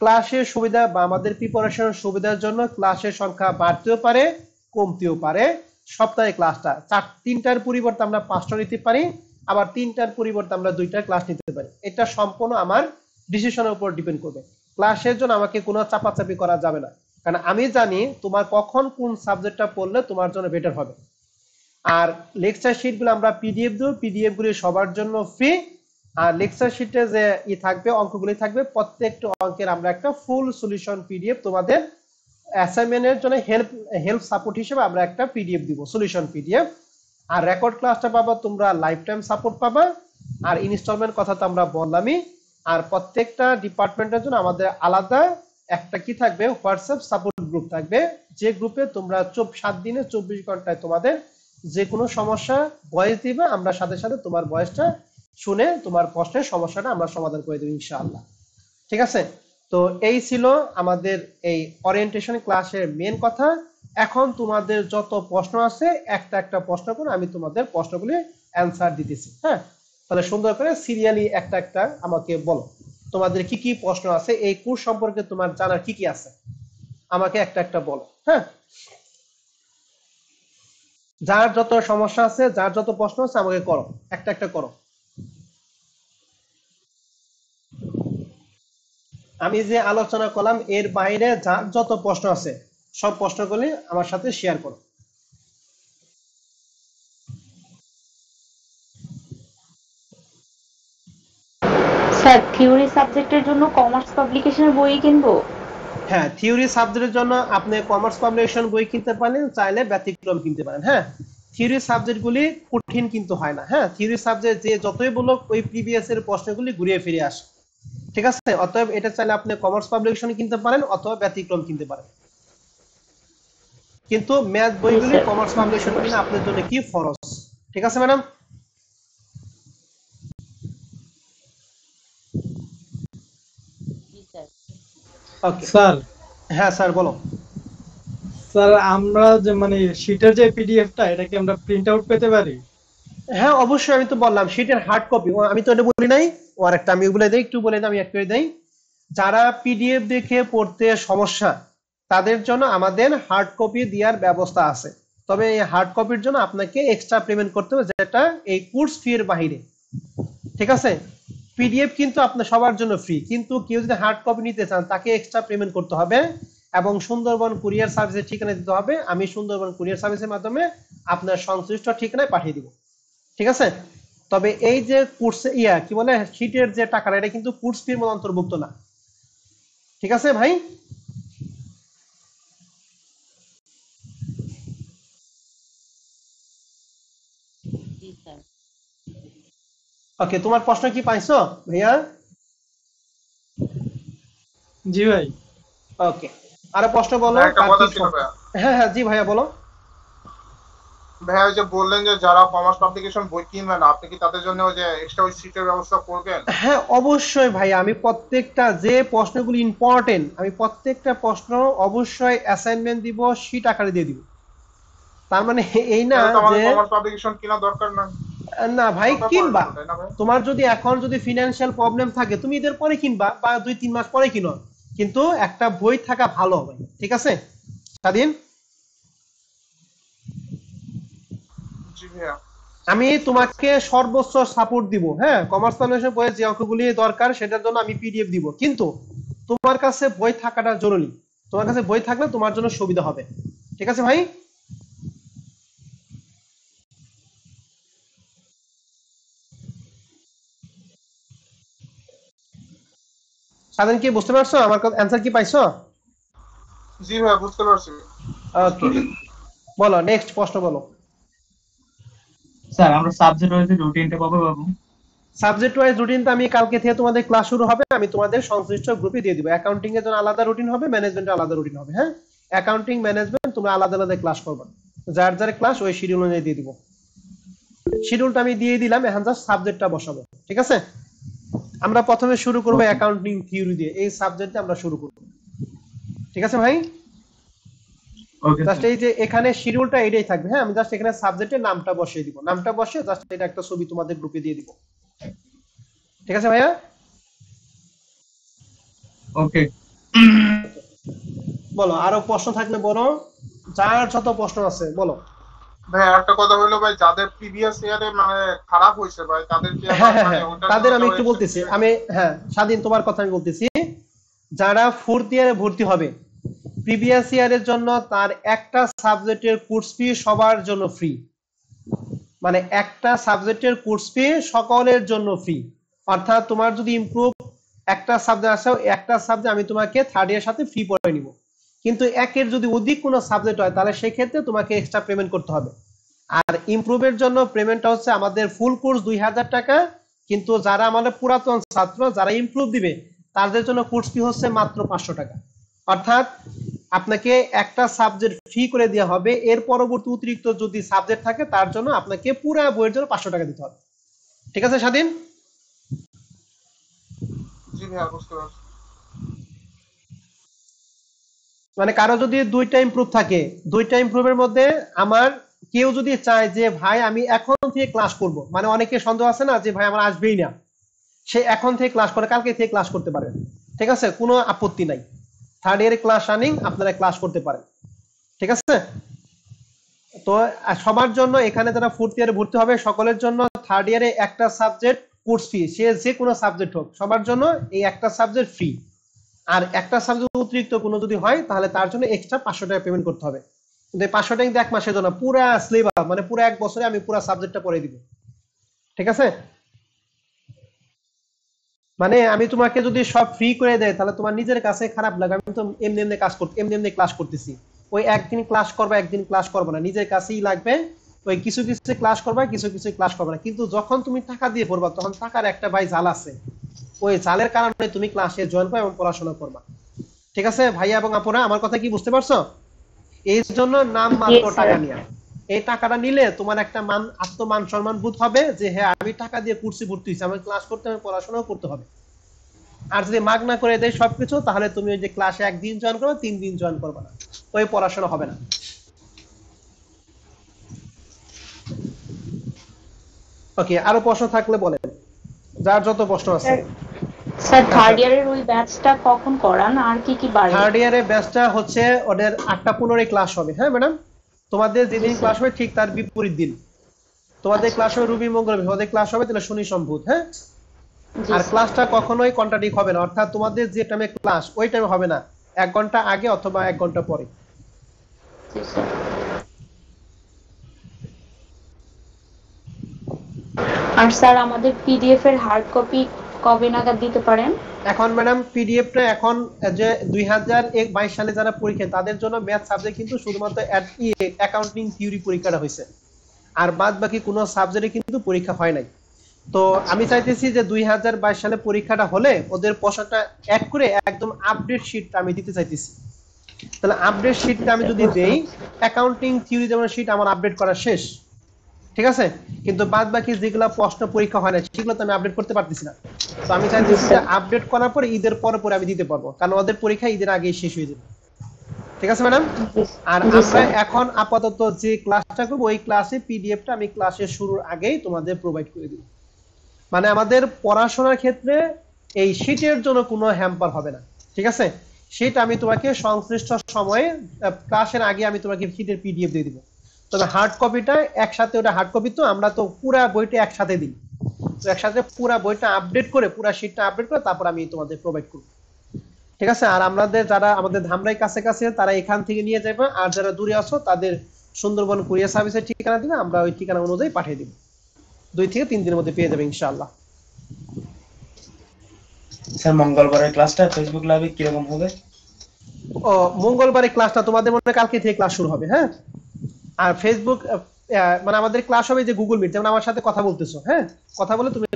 ক্লাসের সুবিধা বা আমাদের প্রিপারেশনের সুবিধার জন্য ক্লাসের সংখ্যা বাড়তেও পারে কমতেও পারে। সপ্তাহে ক্লাসটা 3টার পরিবর্তে আমরা 5টা নিতে পারি, আবার 3টার পরিবর্তে আমরা 2টা ক্লাস নিতে পারি। এটা সম্পূর্ণ আমার ডিসিশনের উপর ডিপেন্ড করবে। ক্লাসের জন্য আমাকে কোনো চাপাচাপি করা যাবে না, কারণ আমি জানি তোমার কখন কোন সাবজেক্টটা পড়লে তোমার জন্য বেটার হবে। আর লেকচার শিটগুলো আমরা পিডিএফ দেব, পিডিএফ গুলি সবার জন্য ফ্রি। আর লেকচার শিটে যে থাকবে অঙ্কগুলি থাকবে, প্রত্যেকটা অঙ্কের আমরা একটা ফুল সলিউশন পিডিএফ তোমাদের অ্যাসাইনমেন্টের জন্য হেল্প সাপোর্ট হিসেবে আমরা একটা পিডিএফ দিব, সলিউশন পিডিএফ। আর রেকর্ড ক্লাসটা পাবা তোমরা, লাইফ টাইম সাপোর্ট পাবা। আর ইনস্টলমেন্ট কথা তো আমরা বললামই। আর প্রত্যেকটা ডিপার্টমেন্টের জন্য আমাদের আলাদা একটা কি থাকবে, হোয়াটসঅ্যাপ সাপোর্ট গ্রুপ থাকবে, যে গ্রুপে তোমরা 7 দিনে 24 ঘন্টায় তোমাদের যে কোনো সমস্যা ভয়েস দিবে, আমরা সাথে সাথে তোমার ভয়েসটা শুনে তোমার প্রশ্নের সমস্যাটা আমরা সমাধান করে দেব ইনশাআল্লাহ। ঠিক আছে? তো এই ছিল আমাদের এই ওরিয়েন্টেশন ক্লাসের মেন কথা। এখন তোমাদের যত প্রশ্ন আছে একটা একটা প্রশ্ন করে আমি তোমাদের প্রশ্নগুলি অ্যান্সার দিতেছি। হ্যাঁ, তাহলে সুন্দর করে সিরিয়ালি একটা একটা আমাকে বলো তোমাদের কি কি প্রশ্ন আছে, এই কোর্স সম্পর্কে তোমার জানার কি কি আছে আমাকে একটা একটা বলো। হ্যাঁ, যার যত সমস্যা আছে, যার যত প্রশ্ন আছে আমাকে করো, একটা একটা করো। আমি যে আলোচনা করলাম এর বাইরে যার যত প্রশ্ন আছে সব প্রশ্নগুলি আমার সাথে শেয়ার করো। স্যার থিওরি সাবজেক্টের জন্য কমার্স পাবলিকেশনের বই কিনবো? হ্যাঁ, থিওরি সাবজেক্টের জন্য আপনি কমার্স পাবলিকেশন বই কিনতে পারেন, চাইলে ব্যতিক্রম কিনতে পারেন। হ্যাঁ, থিওরি সাবজেক্টগুলি কঠিন কিন্তু হয় না। হ্যাঁ, থিওরি সাবজেক্ট যে যতই বলো ওই প্রিভিয়াস এর প্রশ্নগুলি ঘুরিয়ে ফিরে আসে। ঠিক আছে? অতএব এটা চাইলে আপনি কমার্স পাবলিকেশন কিনতে পারেন অথবা ব্যতিক্রম কিনতে পারেন। কিন্তু ম্যাথ জি বইগুলি স্যার, কমার্স বুঝতে পাবলিকেশন কিনা পারছি। আপনার জন্য কি ফরজ। ঠিক আছে ম্যাডাম? জি স্যার। ওকে। স্যার হ্যাঁ স্যার বলো। স্যার আমরা যে মানে শীটের যে পিডিএফটা এটা কি আমরা প্রিন্ট আউট পেতে পারি? হ্যাঁ অবশ্যই, আমি তো বললাম শীটের হার্ড কপি, আমি তো এটা বলি নাই। ও আরেকটা আমি বলে দেই, একটু বলে দিই, আমি এক করে দেই। যারা পিডিএফ দেখে পড়তে সমস্যা তাদের জন্য আমাদের হার্ড কপি দেওয়ার ব্যবস্থা আছে। তবে এই হার্ড কপির জন্য আপনাকে এক্সট্রা পেমেন্ট করতে হবে, যেটা এই কোর্স ফি এর বাইরে। ঠিক আছে? পিডিএফ কিন্তু আপনার সবার জন্য ফ্রি, কিন্তু কেউ যদি হার্ড কপি নিতে চান তাকে এক্সট্রা পেমেন্ট করতে হবে এবং সুন্দরবন কুরিয়ার সার্ভিসের ঠিকানা দিতে হবে। আমি সুন্দরবন কুরিয়ার সার্ভিসের মাধ্যমে আপনার সংশ্লিষ্ট ঠিকানায় পাঠিয়ে দিব। ঠিক আছে? তবে এই যে কোর্স কি বলে শীটের যে টাকাটা, এটা কিন্তু কোর্স ফির মধ্যে অন্তর্ভুক্ত না। ঠিক আছে ভাই? জি স্যার। ওকে, তোমার প্রশ্ন কি পাইছো ভাইয়া? জি ভাই। ওকে, আরো প্রশ্ন বলো, ভাই একটা কার কি কথা ছিল ভাইয়া। হ্যাঁ হ্যাঁ জি ভাইয়া বলো। ভাইয়া ওই যে বললেন যে যারা কমার্স পাবলিকেশন বই কিনবে না, আপনি কি তাদের জন্য ওই যে এক্সট্রা ওই সিটের ব্যবস্থা করবেন? হ্যাঁ অবশ্যই ভাইয়া, আমি প্রত্যেকটা যে প্রশ্নগুলি ইম্পর্টেন্ট আমি প্রত্যেকটা প্রশ্ন অবশ্যই অ্যাসাইনমেন্ট দিব, শীট আকারে দিয়ে দিব। তার মানে এই না তাহলে তো আমাদের যে কমার্স পাবলিকেশন কেনা দরকার না, না ভাই দরকার পড়ে না কিনবা। তো, তাই না ভাই? তোমার যদি এখন যদি ফিনান্সিয়াল প্রবলেম থাকে তুমি এদের পরে কিনবা বা 2-3 মাস পরে কিনো, কিন্তু একটা বই থাকা ভালো ভাই। ঠিক আছে স্বাধীন? জি ভাইয়া। আমি বুঝতে পারছি। তোমাকে সর্বোচ্চ সাপোর্ট দিব। হ্যাঁ, কমার্স ফাউন্ডেশন বইয়ের যে অঙ্কগুলি দরকার সেটার জন্য আমি পিডিএফ দিব, কিন্তু তোমার কাছে বই থাকাটা জরুরি। তোমার কাছে বই থাকলে তোমার জন্য সুবিধা হবে। ঠিক আছে ভাই? স্বাধীন কি বুঝতে পারছো আমার অ্যান্সার কি পাইছো? জি ভাইয়া বুঝতে পারছি। বুঝতে ওকে, পারছি। বলো নেক্সট প্রশ্ন বলো। স্যার আমরা সাবজেক্ট ওয়াইজ রুটিনটা কবে পাবো? সাবজেক্ট ওয়াইজ রুটিন তো আমি কালকে থেকে তোমাদের ক্লাস শুরু হবে, আমি তোমাদের সংশ্লিষ্ট গ্রুপে দিয়ে দিব। অ্যাকাউন্টিং এর জন্য আলাদা রুটিন হবে, ম্যানেজমেন্টের আলাদা রুটিন হবে। হ্যাঁ, অ্যাকাউন্টিং ম্যানেজমেন্ট তোমরা আলাদা আলাদা ক্লাস করবে, যার যার ক্লাস ওই শিডিউল অনুযায়ী দিয়ে দিব। শিডিউলটা আমি দিয়ে দিলাম, এখন জাস্ট সাবজেক্টটা বসাবো। ঠিক আছে? আমরা প্রথমে শুরু করব ওকে অ্যাকাউন্টিং থিওরি দিয়ে, এই সাবজেক্টে আমরা শুরু করব। ঠিক আছে ভাই? ওকে জাস্ট স্যার। এই যে এখানে শিডিউলটা এটাই থাকবে। হ্যাঁ, আমি জাস্ট এখানে সাবজেক্টের নামটা বসিয়ে দিব, নামটা বসিয়ে জাস্ট এটা একটা ছবি তোমাদের গ্রুপে দিয়ে দিব। ঠিক আছে ভাইয়া? ওকে বলো আরো প্রশ্ন থাকলে বলো, যার যত প্রশ্ন আছে বলো। ভাই একটা কথা হলো ভাই, যাদের প্রিভিয়াস ইয়ারে মানে খারাপ হয়েছে ভাই, তাদের কি হ্যাঁ আবার হ্যাঁ মানে হ্যাঁ, ওটার জন্য তাদের কি আমি আবার একটু এক্সট্রা বলতেছি, পেমেন্ট? আমি হ্যাঁ স্বাধীন তোমার কথা আমি বলতেছি। যারা ফোর্থ ইয়ারে ভর্তি হবে, প্রিভিয়াস ইয়ারের জন্য তার একটা সাবজেক্টের কোর্স ফি সবার জন্য ফ্রি। মানে একটা সাবজেক্টের কোর্স ফি সকলের জন্য ফ্রি। অর্থাৎ তোমার যদি ইমপ্রুভ একটা সাবজেক্ট আসে, একটা সাবজেক্ট আমি তোমাকে থার্ড ইয়ারের সাথে ফ্রি পড়ে নিব। কিন্তু একের যদি অধিক কোনো সাবজেক্ট হয় তাহলে সেই ক্ষেত্রে তোমাকে এক্সট্রা পেমেন্ট করতে হবে। আর ইমপ্রুভের জন্য পেমেন্টটা হচ্ছে আমাদের ফুল কোর্স 2000 টাকা, কিন্তু যারা আমাদের পুরাতন ছাত্র যারা ইমপ্রুভ দিবে তাদের জন্য কোর্স ফি হচ্ছে মাত্র 500 টাকা। অর্থাৎ আপনাকে একটা সাবজেক্ট ফ্রি করে দেওয়া হবে, এর পরবর্তী অতিরিক্ত যদি সাবজেক্ট থাকে তার জন্য আপনাকে পুরো বইয়ের জন্য 500 টাকা দিতে হবে। ঠিক আছে স্বাধীন? জি ভাইয়া, বুঝতে পারছি। মানে কারো যদি দুইটা ইমপ্রুভ থাকে, দুইটা ইমপ্রুভের মধ্যে আমার কেউ যদি চায় যে ভাই আমি এখন থেকে ক্লাস করব, মানে অনেকে সন্দেহ আছে না যে ভাই আমার আসবেই না, সে এখন থেকে ক্লাস করে কালকে থেকে ক্লাস করতে পারবেন। ঠিক আছে, কোনো আপত্তি নাই। থার্ড ইয়ারে ক্লাস রানিং, আপনারা ক্লাস করতে পারেন। ঠিক আছে, তো সবার জন্য এখানে যারা ফোর্থ ইয়ারে ভর্তি হবে সকলের জন্য থার্ড ইয়ারে একটা সাবজেক্ট কোর্স ফি, সে যে কোনো সাবজেক্ট হোক সবার জন্য এই একটা সাবজেক্ট ফ্রি। আর একটা সাবজেক্ট অতিরিক্ত কোনো যদি হয় তাহলে তার জন্য এক্সট্রা 500 টাকা পেমেন্ট করতে হবে। কিন্তু এই 500 টাকা কিন্তু এক মাসের জন্য, পুরা সিলেবাস মানে পুরো এক বছরে আমি পুরো সাবজেক্টটা পড়িয়ে দিব। ঠিক আছে, মানে আমি তোমাকে যদি সব ফ্রি করে দেয় তাহলে তোমার নিজের কাছে খারাপ লাগে। আমি তো এমনি এমনি কাজ করতে এমনি এমনি ক্লাস করতেছি, ওই একদিন ক্লাস করবা একদিন ক্লাস করবো না, নিজের কাছেই লাগবে। ওই কিছু কিছু ক্লাস করবা কিছু কিছু ক্লাস করবে না, কিন্তু যখন তুমি টাকা দিয়ে পড়বা তখন টাকার একটা ভাই জাল আছে, ওই জালের কারণে তুমি ক্লাসে জয়েন করবে এবং পড়াশোনা করবা। ঠিক আছে ভাইয়া এবং আপুরা, আমার কথা কি বুঝতে পারছো? এই জন্য নাম মাত্র টাকা নিয়া, এই টাকাটা নিলে তোমার একটা মান আত্মমান সম্মান বোধ হবে যে হ্যাঁ আমি টাকা দিয়ে কুর্সি ভর্তি হয়েছি, আমার ক্লাস করতে হবে পড়াশোনাও করতে হবে। আর যদি মাগনা করে দেয় সবকিছু তাহলে তুমি ওই যে ক্লাসে একদিন জয়েন করবে 3 দিন জয়েন করবে না, ওই পড়াশোনা হবে না। ওকে, আরো প্রশ্ন থাকলে বলেন, যার যত প্রশ্ন আছে। স্যার থার্ড ইয়ারের ওই ব্যাচটা কখন করান আর কি কি বাড়ে? থার্ড ইয়ারের ব্যাচটা হচ্ছে ওদের 8টা 15 ক্লাস হবে। হ্যাঁ ম্যাডাম, তোমাদের যেদিন ক্লাস হবে ঠিক তার বিপরীত দিন তোমাদের ক্লাস হবে রবি মঙ্গল, ওদের ক্লাস হবে তাহলে শনি সম্ভুত। হ্যাঁ, আর ক্লাসটা কখনোই কন্ট্রাডিক্ট হবে না, অর্থাৎ তোমাদের যে টাইমে ক্লাস ওই টাইমে হবে না, 1 ঘন্টা আগে অথবা 1 ঘন্টা পরে। আর স্যার আমাদের পিডিএফ এর হার্ড কপি কবে নাগাদ দিতে পারেন? এখন ম্যাডাম পিডিএফটা এখন যে 2022 সালে যারা পরীক্ষা তাদের জন্য ম্যাথ সাবজেক্ট কিন্তু শুধুমাত্র অ্যাকাউন্টিং থিওরি পরীক্ষাটা হয়েছে, আর বাদ বাকি কোনো সাবজেক্টে কিন্তু পরীক্ষা হয় নাই। তো আমি চাইতেছি যে 2022 সালে পরীক্ষাটা হলে ওদের প্রশ্নটা অ্যাড করে একদম আপডেট শীটটা আমি দিতে চাইতেছি। তাহলে আপডেট শীটটা আমি যদি দেই, অ্যাকাউন্টিং থিওরি যেমন শীট আমার আপডেট করা শেষ, ঠিক আছে, কিন্তু বাদ বাকি যেগুলো প্রশ্ন পরীক্ষা হয় না সেগুলো তো আমি আপডেট করতে পারতেছি না। তো আমি চাইতেছি যে আপডেট করার পরে ঈদের পরে পরে আমি দিতে পারবো, কারণ ওদের পরীক্ষা ঈদের আগেই শেষ হয়ে যাবে। ঠিক আছে ম্যাডাম? আর আমরা এখন আপাতত যে ক্লাসটা করব ওই ক্লাসে পিডিএফটা আমি ক্লাসের শুরুর আগেই তোমাদের প্রোভাইড করে দিব। মানে আমাদের পড়াশোনার ক্ষেত্রে এই শীটের জন্য কোনো হ্যাম্পার হবে না। ঠিক আছে, শীট আমি তোমাকে সংশ্লিষ্ট সময়ে ক্লাসের আগে আমি তোমাকে শীটের পিডিএফ দিয়ে দিব। তবে হার্ড কপিটা একসাথে, ওটা হার্ড কপি তো আমরা তো পুরো বইটা একসাথে দিই, তো একসাথে পুরো বইটা আপডেট করে পুরো শীটটা আপডেট করে তারপর আমি তোমাদের প্রোভাইড করব। ঠিক আছে, আর আমাদের যারা আমাদের ধামরাই কাছে কাছে তারা এখান থেকে নিয়ে যাবে, আর যারা দূরে আছো তাদের সুন্দরবন কুরিয়ার সার্ভিসের ঠিকানা দিলে আমরা ওই ঠিকানা অনুযায়ী পাঠিয়ে দিব। 2 থেকে 3 দিনের মধ্যে পেয়ে যাবে ইনশাআল্লাহ। স্যার মঙ্গলবারের ক্লাসটা ফেসবুক লাইভে কি রকম হবে? ও মঙ্গলবারে ক্লাসটা তোমাদের মনে হয় কালকে থেকে ক্লাস শুরু হবে। হ্যাঁ, আর ফেসবুক মানে আমাদের ক্লাস হবে যে গুগল মিট, যেমন আমার সাথে কথা বলতেছো, হ্যাঁ কথা বলে তুমি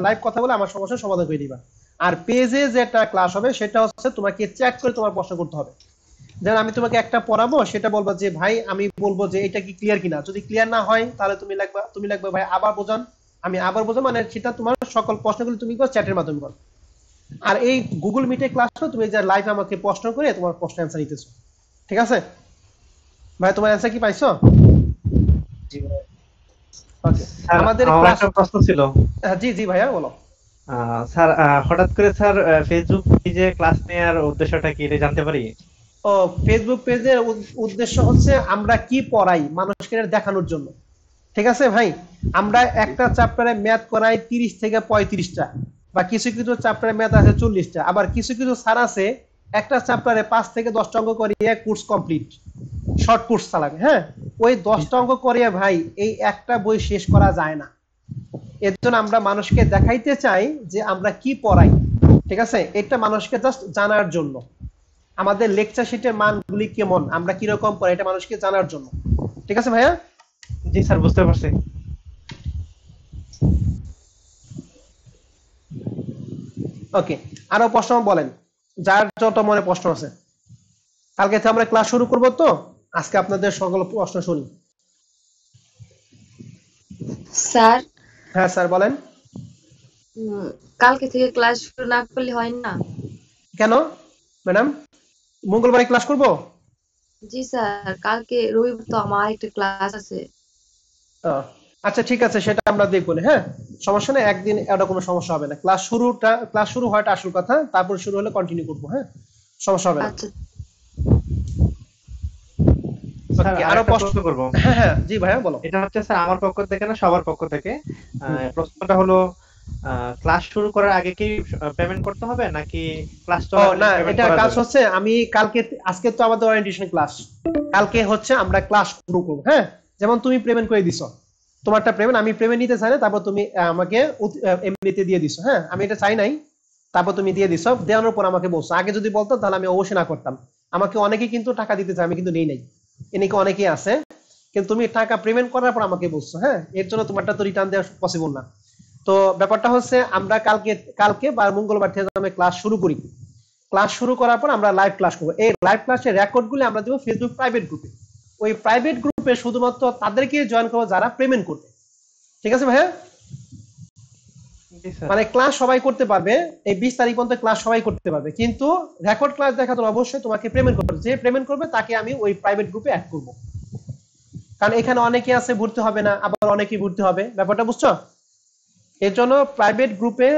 লাইভ কথা বলে আমার সমস্যার সমাধান করে দিবা। আর পেজে যেটা ক্লাস হবে সেটা হচ্ছে তোমাকে চেক করে তোমার প্রশ্ন করতে হবে। যেমন আমি তোমাকে একটা পড়াবো, সেটা বলবো যে ভাই আমি বলবো যে এটা কি ক্লিয়ার কিনা, যদি ক্লিয়ার না হয় তাহলে তুমি লিখবে ভাই আবার বোঝান, আমি আবার বোঝান, মানে সেটা তোমার সকল প্রশ্নগুলো তুমি চ্যাটের মাধ্যমে করো। আর এই গুগল মিটে ক্লাসটা তুমি যে লাইভ আমাকে প্রশ্ন করে তোমার প্রশ্ন অ্যানসার দিতেছো। ঠিক আছে ভাই, তোমার অ্যানসার কি পাইছো? জি ভাই। ওকে, আমাদের একটা প্রশ্ন ছিল। জি জি ভাইয়া বলো। স্যার হঠাৎ করে স্যার ফেসবুক পেজে ক্লাস নেওয়ার উদ্দেশ্যটা কি এটা জানতে পারি? ও ফেসবুক পেজের উদ্দেশ্য হচ্ছে আমরা কি পড়াই মানুষকে দেখানোর জন্য। ঠিক আছে ভাই, আমরা একটা চ্যাপ্টারে ম্যাথ করাই 30 থেকে 35টা, বা কিছু কিছু চ্যাপ্টারে ম্যাথ আছে 40টা, আবার কিছু কিছু স্যার আছে একটা চ্যাপ্টারে 5 থেকে 10টা অঙ্ক করিয়ে কোর্স কমপ্লিট, শর্ট কোর্স চালাবে। হ্যাঁ, ওই 10টা অঙ্ক করিয়ে ভাই এই একটা বই শেষ করা যায় না, এর জন্য আমরা মানুষকে দেখাইতে চাই যে আমরা কি পড়াই, ঠিক আছে? এটা মানুষকে জাস্ট জানার জন্য, আমাদের লেকচার শিটের মানগুলি কেমন, আমরা কিরকম পড়াই, এটা মানুষকে জানার জন্য। ঠিক আছে ভাইয়া? জি স্যার, বুঝতে পারছি। ওকে, আরো প্রশ্ন বলেন, যার যত মনে প্রশ্ন আছে। কালকে থেকে আমরা ক্লাস শুরু করব, তো আজকে আপনাদের সকল প্রশ্ন শুনি। স্যার, হ্যাঁ স্যার বলেন। কালকে থেকে ক্লাস শুরু না করলে হয় না? কেন ম্যাডাম, মঙ্গলবারে ক্লাস করব? জি স্যার, কালকে রবিবার তো আমার একটা ক্লাস আছে। আচ্ছা ঠিক আছে, সেটা আমরা দেখবো না। হ্যাঁ, সমস্যা নেই, একদিন এটা কোনো সমস্যা হবে না। ক্লাস শুরু হওয়াটা আসল কথা, তারপর শুরু হলে কন্টিনিউ করবো। হ্যাঁ, সমস্যা হবে না। আচ্ছা স্যার Okay, আরো আরেকটা প্রশ্ন প্রশ্ন করব। হ্যাঁ হ্যাঁ, জি ভাইয়া বলো। এটা হচ্ছে স্যার আমার পক্ষ থেকে না, সবার পক্ষ থেকে। প্রশ্নটা হলো, ক্লাস শুরু করার আগে কি পেমেন্ট করতে হবে নাকি ক্লাস ও চলাকালীন না, পেমেন্ট এটা করা কাজ যাবে? হচ্ছে, আমি আজকে তো আমাদের ওরিয়েন্টেশন ক্লাস, কালকে হচ্ছে আমরা ক্লাস শুরু করবো। হ্যাঁ, যেমন তুমি পেমেন্ট করে দিছো, তোমারটা পেমেন্ট, আমি পেমেন্ট নিতে চাই না, তারপর তুমি আমাকে এমনিতে দিয়ে দিছো। হ্যাঁ, আমি এটা চাই নাই, তারপর তুমি দিয়ে দিছো, দেওয়ানোর পর আমাকে বলছো। আগে যদি বলতো তাহলে আমি অবশ্যই না করতাম। আমাকে অনেকে কিন্তু টাকা দিতে চায়, আমি কিন্তু নেই নাই, এনেকে অনেকেই আছে, কিন্তু তুমি টাকা পেমেন্ট করার পর আমাকে বলছো। হ্যাঁ, এর জন্য তোমারটা তো রিটার্ন দেওয়া পসিবল না। তো ব্যাপারটা হচ্ছে, আমরা কালকে বা মঙ্গলবার থেকে আমি ক্লাস শুরু করি। ক্লাস শুরু করার পর আমরা লাইভ ক্লাস করবো। এই লাইভ ক্লাসের রেকর্ডগুলো আমরা দেবো ফেসবুক প্রাইভেট গ্রুপে। ওই প্রাইভেট গ্রুপে শুধুমাত্র তাদেরকে জয়েন করবো যারা পেমেন্ট করবে। ঠিক আছে ভাইয়া? জি স্যার। মানে ক্লাস সবাই করতে পারবে, এই 20 তারিখ পর্যন্ত ক্লাস সবাই করতে পারবে, কিন্তু রেকর্ড ক্লাস দেখার জন্য অবশ্যই তোমাকে পেমেন্ট করতে হবে। যে পেমেন্ট করবে তাকে আমি ওই প্রাইভেট গ্রুপে অ্যাড করব, কারণ এখানে অনেকে আছে ভর্তি হবে না, আবার অনেকেই ভর্তি হবে। ব্যাপারটা বুঝছো? এর জন্য প্রাইভেট গ্রুপে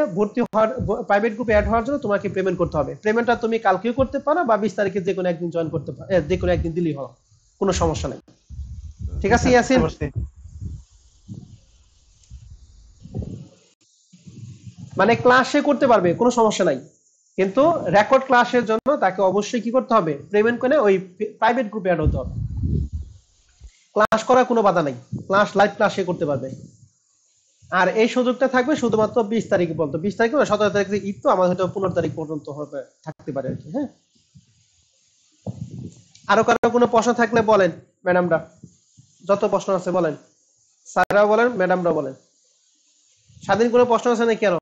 অ্যাড হওয়ার জন্য তোমাকে পেমেন্ট করতে হবে। পেমেন্টটা তুমি কালকেও করতে পারো বা 20 তারিখে যে কোনো একদিন জয়েন করতে পারো, যে কোনো একদিন দিলেই হলো, কোনো সমস্যা নেই। ঠিক আছে ইয়াসিন? মানে ক্লাসে করতে পারবে, কোনো সমস্যা নাই, কিন্তু রেকর্ড ক্লাসের জন্য তাকে অবশ্যই কি করতে হবে, পেমেন্ট করে ওই প্রাইভেট গ্রুপে অ্যাড হতে হবে। ক্লাস করার কোনো বাধা নাই, ক্লাস লাইভ ক্লাসে করতে পারবে। আর এই সুযোগটা থাকবে শুধুমাত্র 20 তারিখ পর্যন্ত। 20 তারিখ না, 17 তারিখ থেকে ঈদ, তো আমাদের হয়তো 15 তারিখ পর্যন্ত হবে, থাকতে পারে আর কি। হ্যাঁ, আরো কারো কোনো প্রশ্ন থাকলে বলেন ম্যাডামরা, যত প্রশ্ন আছে বলেন, স্যাররাও বলেন, ম্যাডামরাও বলেন। স্বাধীন কোনো প্রশ্ন আছে নাকি আরো?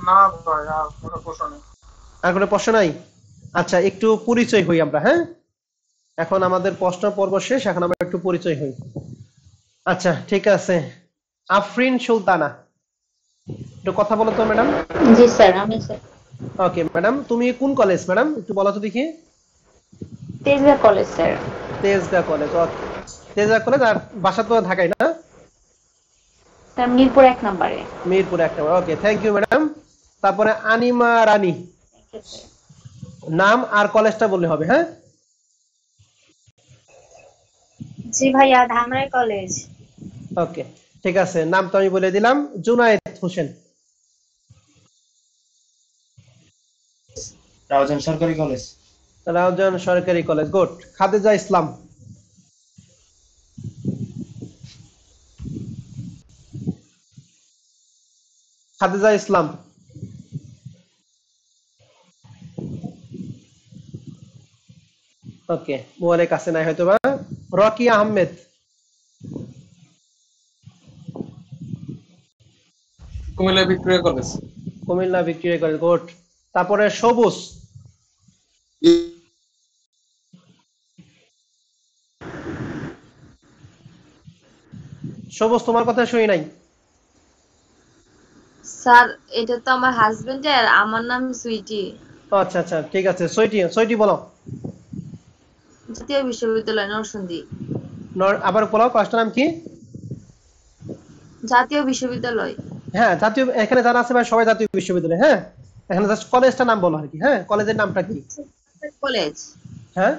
না ভাই, আর কোনো প্রশ্ন নেই। আর কোনো প্রশ্ন নাই? আচ্ছা, একটু পরিচয় হই আমরা। হ্যাঁ, এখন আমাদের প্রশ্ন পর্ব শেষ, এখন আমরা একটু পরিচয় হই। আচ্ছা ঠিক আছে, আফরিন সুলতানা, একটু কথা বলো তো ম্যাডাম। জি স্যার, আমি স্যার ওকে ম্যাডাম, তুমি কোন কলেজ ম্যাডাম, একটু বলো তো দেখি। তেজগাঁ কলেজ স্যার। Tejgaon college, Tejgaon college. আর বাসা তো ঢাকায় না? স্যার মিরপুর 1 নম্বরে। Mirpur 1 number. Okay, thank you madam. তারপরে আনিমা রানী, নাম আর কলেজটা বললে হবে। হ্যাঁ, জি ভাইয়া, ধামরাই কলেজ। ওকে ঠিক আছে, নাম তো আমি বলে দিলাম। জুনায়েদ হোসেন, রাউজান সরকারি কলেজ। রাউজান সরকারি college, good. Khadija Islam, Khadija Islam, okay, মোবাইলের কাছে নাই হয়তো বা। Rokeya Ahmed, Comilla Victoria college. Comilla Victoria college, good. তারপরে সবুজ, সবুজ তোমার কথা শুনি নাই। স্যার, এটা তো আমার হাজবেন্ড, আর আমার নাম সুইটি। আচ্ছা আচ্ছা ঠিক আছে, সৈটি বলো। জাতীয় বিশ্ববিদ্যালয় নরসিংদী। আবার বলো, কলেজটার নাম কি? জাতীয় বিশ্ববিদ্যালয়। হ্যাঁ, জাতীয়, এখানে যারা আছে ভাই সবাই জাতীয় বিশ্ববিদ্যালয়। হ্যাঁ, এখানে জাস্ট কলেজটার নাম বলো আর কি। হ্যাঁ, কলেজের নামটা কি? কলেজ হ্যাঁ,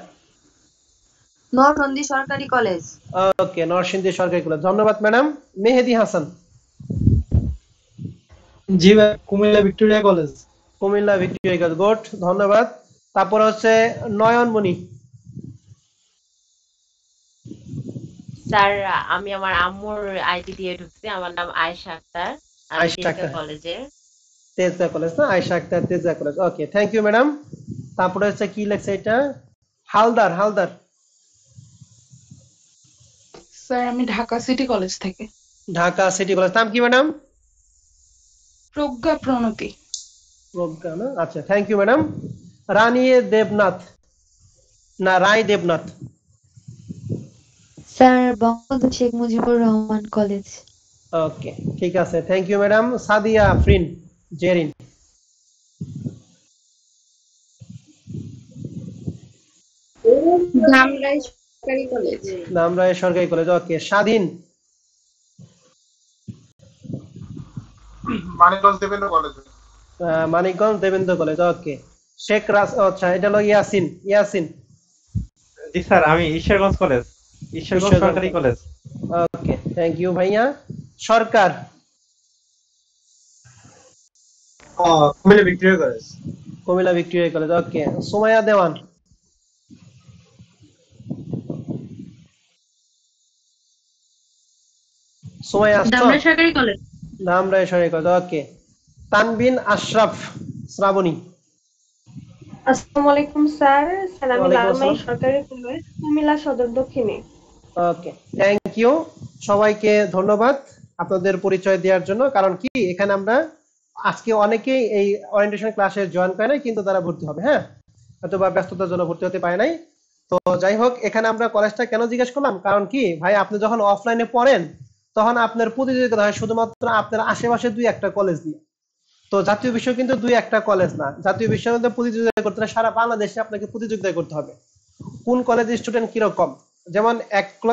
নরসিংদী সরকারি কলেজ। ওকে, নরসিংদী সরকারি কলেজ। ধন্যবাদ ম্যাডাম। মেহেদি হাসান, জি ভাই, Comilla Victoria college. Comilla Victoria college, good, ধন্যবাদ। তারপর হচ্ছে নয়নমণি, স্যার আমি আমার আম্মুর আইডি দিয়ে ঢুকছি, আমার নাম আয়েশা আক্তার, আমি আয়েশা তেজগাঁও আক্তার, কলেজে। তেজগাঁও কলেজ না? Ayesha Akhter, Tejgaon college. Okay, thank you madam. তারপরে হচ্ছে কি লেখছে এটা? হালদার, হালদার। স্যার আমি ঢাকা সিটি কলেজ থেকে। Dhaka city college. নাম কি ম্যাডাম? প্রজ্ঞা প্রণতি। প্রজ্ঞা না? আচ্ছা, thank you madam. Rani Debnath না Roy Debnath? Sir Bangabandhu Sheikh Mujibur Rahman college. Okay, ঠিক আছে, thank you madam. Sadia Afrin Zerin. Dhamrai সরকারি কলেজ। ধামরাই সরকারি college. Okay, Swadhin. Manikganj Debendra college. Manikganj Debendra college. Okay, Sheikh রাস, আচ্ছা এটা হলো ইয়াসিন, ইয়াসিন। জি স্যার আমি ঈশ্বরগঞ্জ কলেজ, ঈশ্বরগঞ্জ সরকারি কলেজ। ওকে, থ্যাংক ইউ ভাইয়া। Sarkar. Comilla Victoria college. Comilla Victoria college. Okay, Sumaiya Dewan. Sumaiya Dhamrai সরকারি কলেজ। ধামরাই সরকারি কলেজ। ওকে, তানবিন আশরাফ শ্রাবণী। আসসালামু আলাইকুম স্যার, আমি ওয়ালাইকুম লালমাই আসসালাম। সরকারি কলেজ, কুমিল্লা সদর দক্ষিণে। ওকে, থ্যাংক ইউ। সবাইকে ধন্যবাদ আপনাদের পরিচয় দেওয়ার জন্য। কারণ কি, এখানে আমরা আজকে অনেকেই এই ওরিয়েন্টেশন ক্লাসে জয়েন করে নাই, কিন্তু তারা ভর্তি হবে, হ্যাঁ, অথবা ব্যস্ততার জন্য ভর্তি হতে পারে নাই। তো যাই হোক, এখানে আমরা কলেজটা কেন জিজ্ঞেস করলাম, কারণ কি ভাই, আপনি যখন অফলাইনে পড়েন তখন আপনার প্রতিযোগিতা হয় শুধুমাত্র আপনার আশেপাশে দুই একটা কলেজ নিয়ে। তো জাতীয় বিষয় কিন্তু দুই একটা কলেজ না, জাতীয় বিষয়ের মধ্যে প্রতিযোগিতা করতে হলে সারা বাংলাদেশে আপনাকে প্রতিযোগিতা করতে হবে কোন কলেজের স্টুডেন্ট কিরকম। যেমন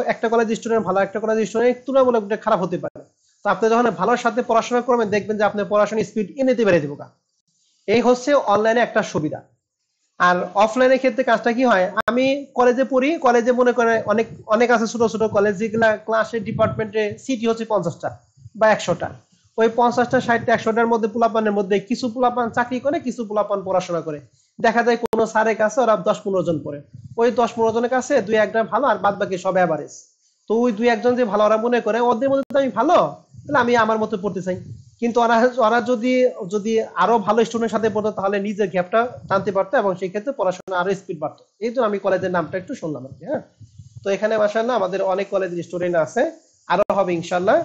একটা কলেজ স্টুডেন্ট ভালো, একটা কলেজ স্টুডেন্ট তুলনামূলক খারাপ হতে পারে। তো আপনি যখন ভালোর সাথে পড়াশোনা করবেন, দেখবেন যে আপনার পড়াশোনার স্পিড এমনিতে বেড়ে দেবো। এই হচ্ছে অনলাইনে একটা সুবিধা। আর অফলাইনের ক্ষেত্রে কাজটা কি হয়, আমি কলেজে পড়ি, কলেজে মনে করে অনেক অনেক আছে ছোট ছোট কলেজ, যেগুলা ক্লাসের ডিপার্টমেন্টে সিটি হচ্ছে 50টা বা 100টা। ওই 50টা 60টা 100টার মধ্যে পোলাপানের মধ্যে কিছু পোলাপান চাকরি করে, কিছু পোলাপান পড়াশোনা করে। দেখা যায় কোনো স্যারের কাছে ওরা 10-15 জন পড়ে, ওই 10-15 জনের কাছে দুই একটা ভালো, আর বাদ বাকি সব অ্যাভারেজ। তো ওই দুই একজন যে ভালো, ওরা মনে করে ওদের মধ্যে তো আমি ভালো, তাহলে আমি আমার মতো পড়তে চাই। কিন্তু ওরা যদি আরো ভালো স্টুডেন্টের সাথে পড়তো, তাহলে নিজের গ্যাপটা টানতে পারতো এবং সেই ক্ষেত্রে পড়াশোনা আরো স্পিড বাড়তো। এই তো আমি কলেজের নামটা একটু শুনলাম আর কি। হ্যাঁ, তো এখানে মাশাআল্লাহ আমাদের অনেক কলেজের স্টুডেন্ট আছে, আরো হবে ইনশাআল্লাহ।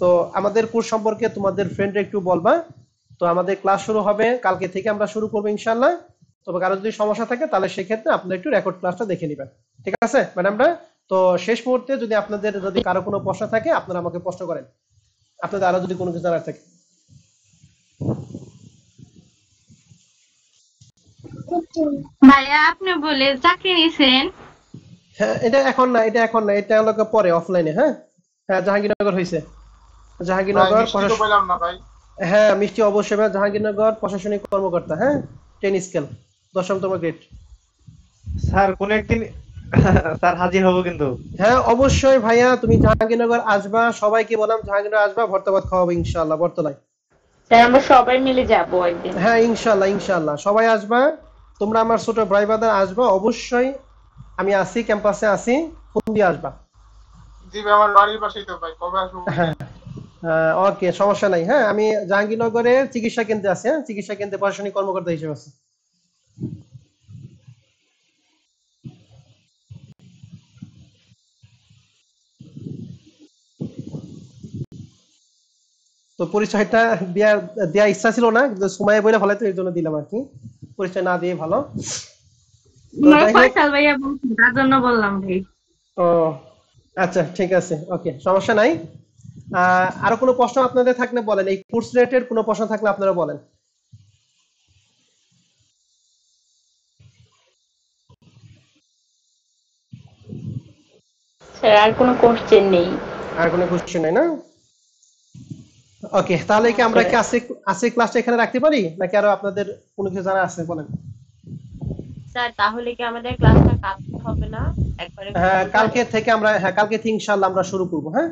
তো আমাদের কোর্স সম্পর্কে তোমাদের ফ্রেন্ডরা একটু বলবা। তো আমাদের ক্লাস শুরু হবে কালকে থেকে, আমরা শুরু করবো ইনশাআল্লাহ। তবে কারো যদি সমস্যা থাকে তাহলে সেক্ষেত্রে আপনারা একটু রেকর্ড ক্লাসটা দেখে নেবেন, ঠিক আছে ম্যাডামরা? তো শেষ মুহূর্তে যদি আপনাদের কারো কোনো প্রশ্ন থাকে, আপনারা আমাকে প্রশ্ন করেন, আপনাদের আরো যদি কোনো কিছু জানার থাকে। ভাইয়া আপনি বলে চাকরি নিছেন? হ্যাঁ, এটা এখন না, এটা হলো পরে অফলাইনে। হ্যাঁ হ্যাঁ, জাহাঙ্গীরনগর হয়েছে, জাহাঙ্গীরনগর। হ্যাঁ, মিষ্টি অবশ্যই ভাই, জাহাঙ্গীরনগর প্রশাসনিক কর্মকর্তা। হ্যাঁ, 10 স্কেল, 10তম গ্রেড। স্যার কোন একদিন স্যার হাজির হব কিন্তু। হ্যাঁ অবশ্যই ভাইয়া, তুমি জাহাঙ্গীরনগর আসবা, সবাইকে বললাম জাহাঙ্গীরনগর আসবা, ভর্তাবাদ খাওয়াবো ইনশাআল্লাহ বর্তলায়। স্যার আমরা সবাই মিলে যাবো একদিন। হ্যাঁ ইনশাআল্লাহ, ইনশাআল্লাহ সবাই আসবা, তোমরা আমার ছোট ভাই ব্রাদার আসবা অবশ্যই। আমি আসি, ক্যাম্পাসে আসি, ফোন দিয়ে আসবা। জি ভাই, আমার বাড়ির পাশেই তো ভাই, কবে আসবো? হ্যাঁ ওকে, সমস্যা নাই। হ্যাঁ, আমি জাহাঙ্গীরনগরের চিকিৎসা কেন্দ্রে আছি। হ্যাঁ, চিকিৎসা কেন্দ্রে প্রশাসনিক কর্মকর্তা হিসেবে আছি। তো পরিচয়টা দেওয়ার ইচ্ছা ছিল না, কিন্তু সময় বলে ফলে তো এই জন্য দিলাম আর কি, পরিচয় না দিয়ে ভালো। ভাইয়া তার জন্য বললাম ভাই। ও আচ্ছা, ঠিক আছে, ওকে, সমস্যা নাই। আরো কোনো প্রশ্ন আপনাদের থাকলে বলেন, এই কোর্স রিলেটেড কোনো প্রশ্ন থাকলে আপনারা বলেন। স্যার আর কোনো কোশ্চেন নেই। আর কোনো কোশ্চেন নাই না? ওকে, তাহলে কি আমরা কি আজকে ক্লাসটা এখানে রাখতে পারি, নাকি আরো আপনাদের কোনো কিছু জানা আছে বলেন? স্যার তাহলে কি আমাদের ক্লাসটা কাটতে হবে না একবারে? হ্যাঁ, কালকে থেকে আমরা, হ্যাঁ কালকে থেকে ইনশাআল্লাহ আমরা শুরু করব। হ্যাঁ,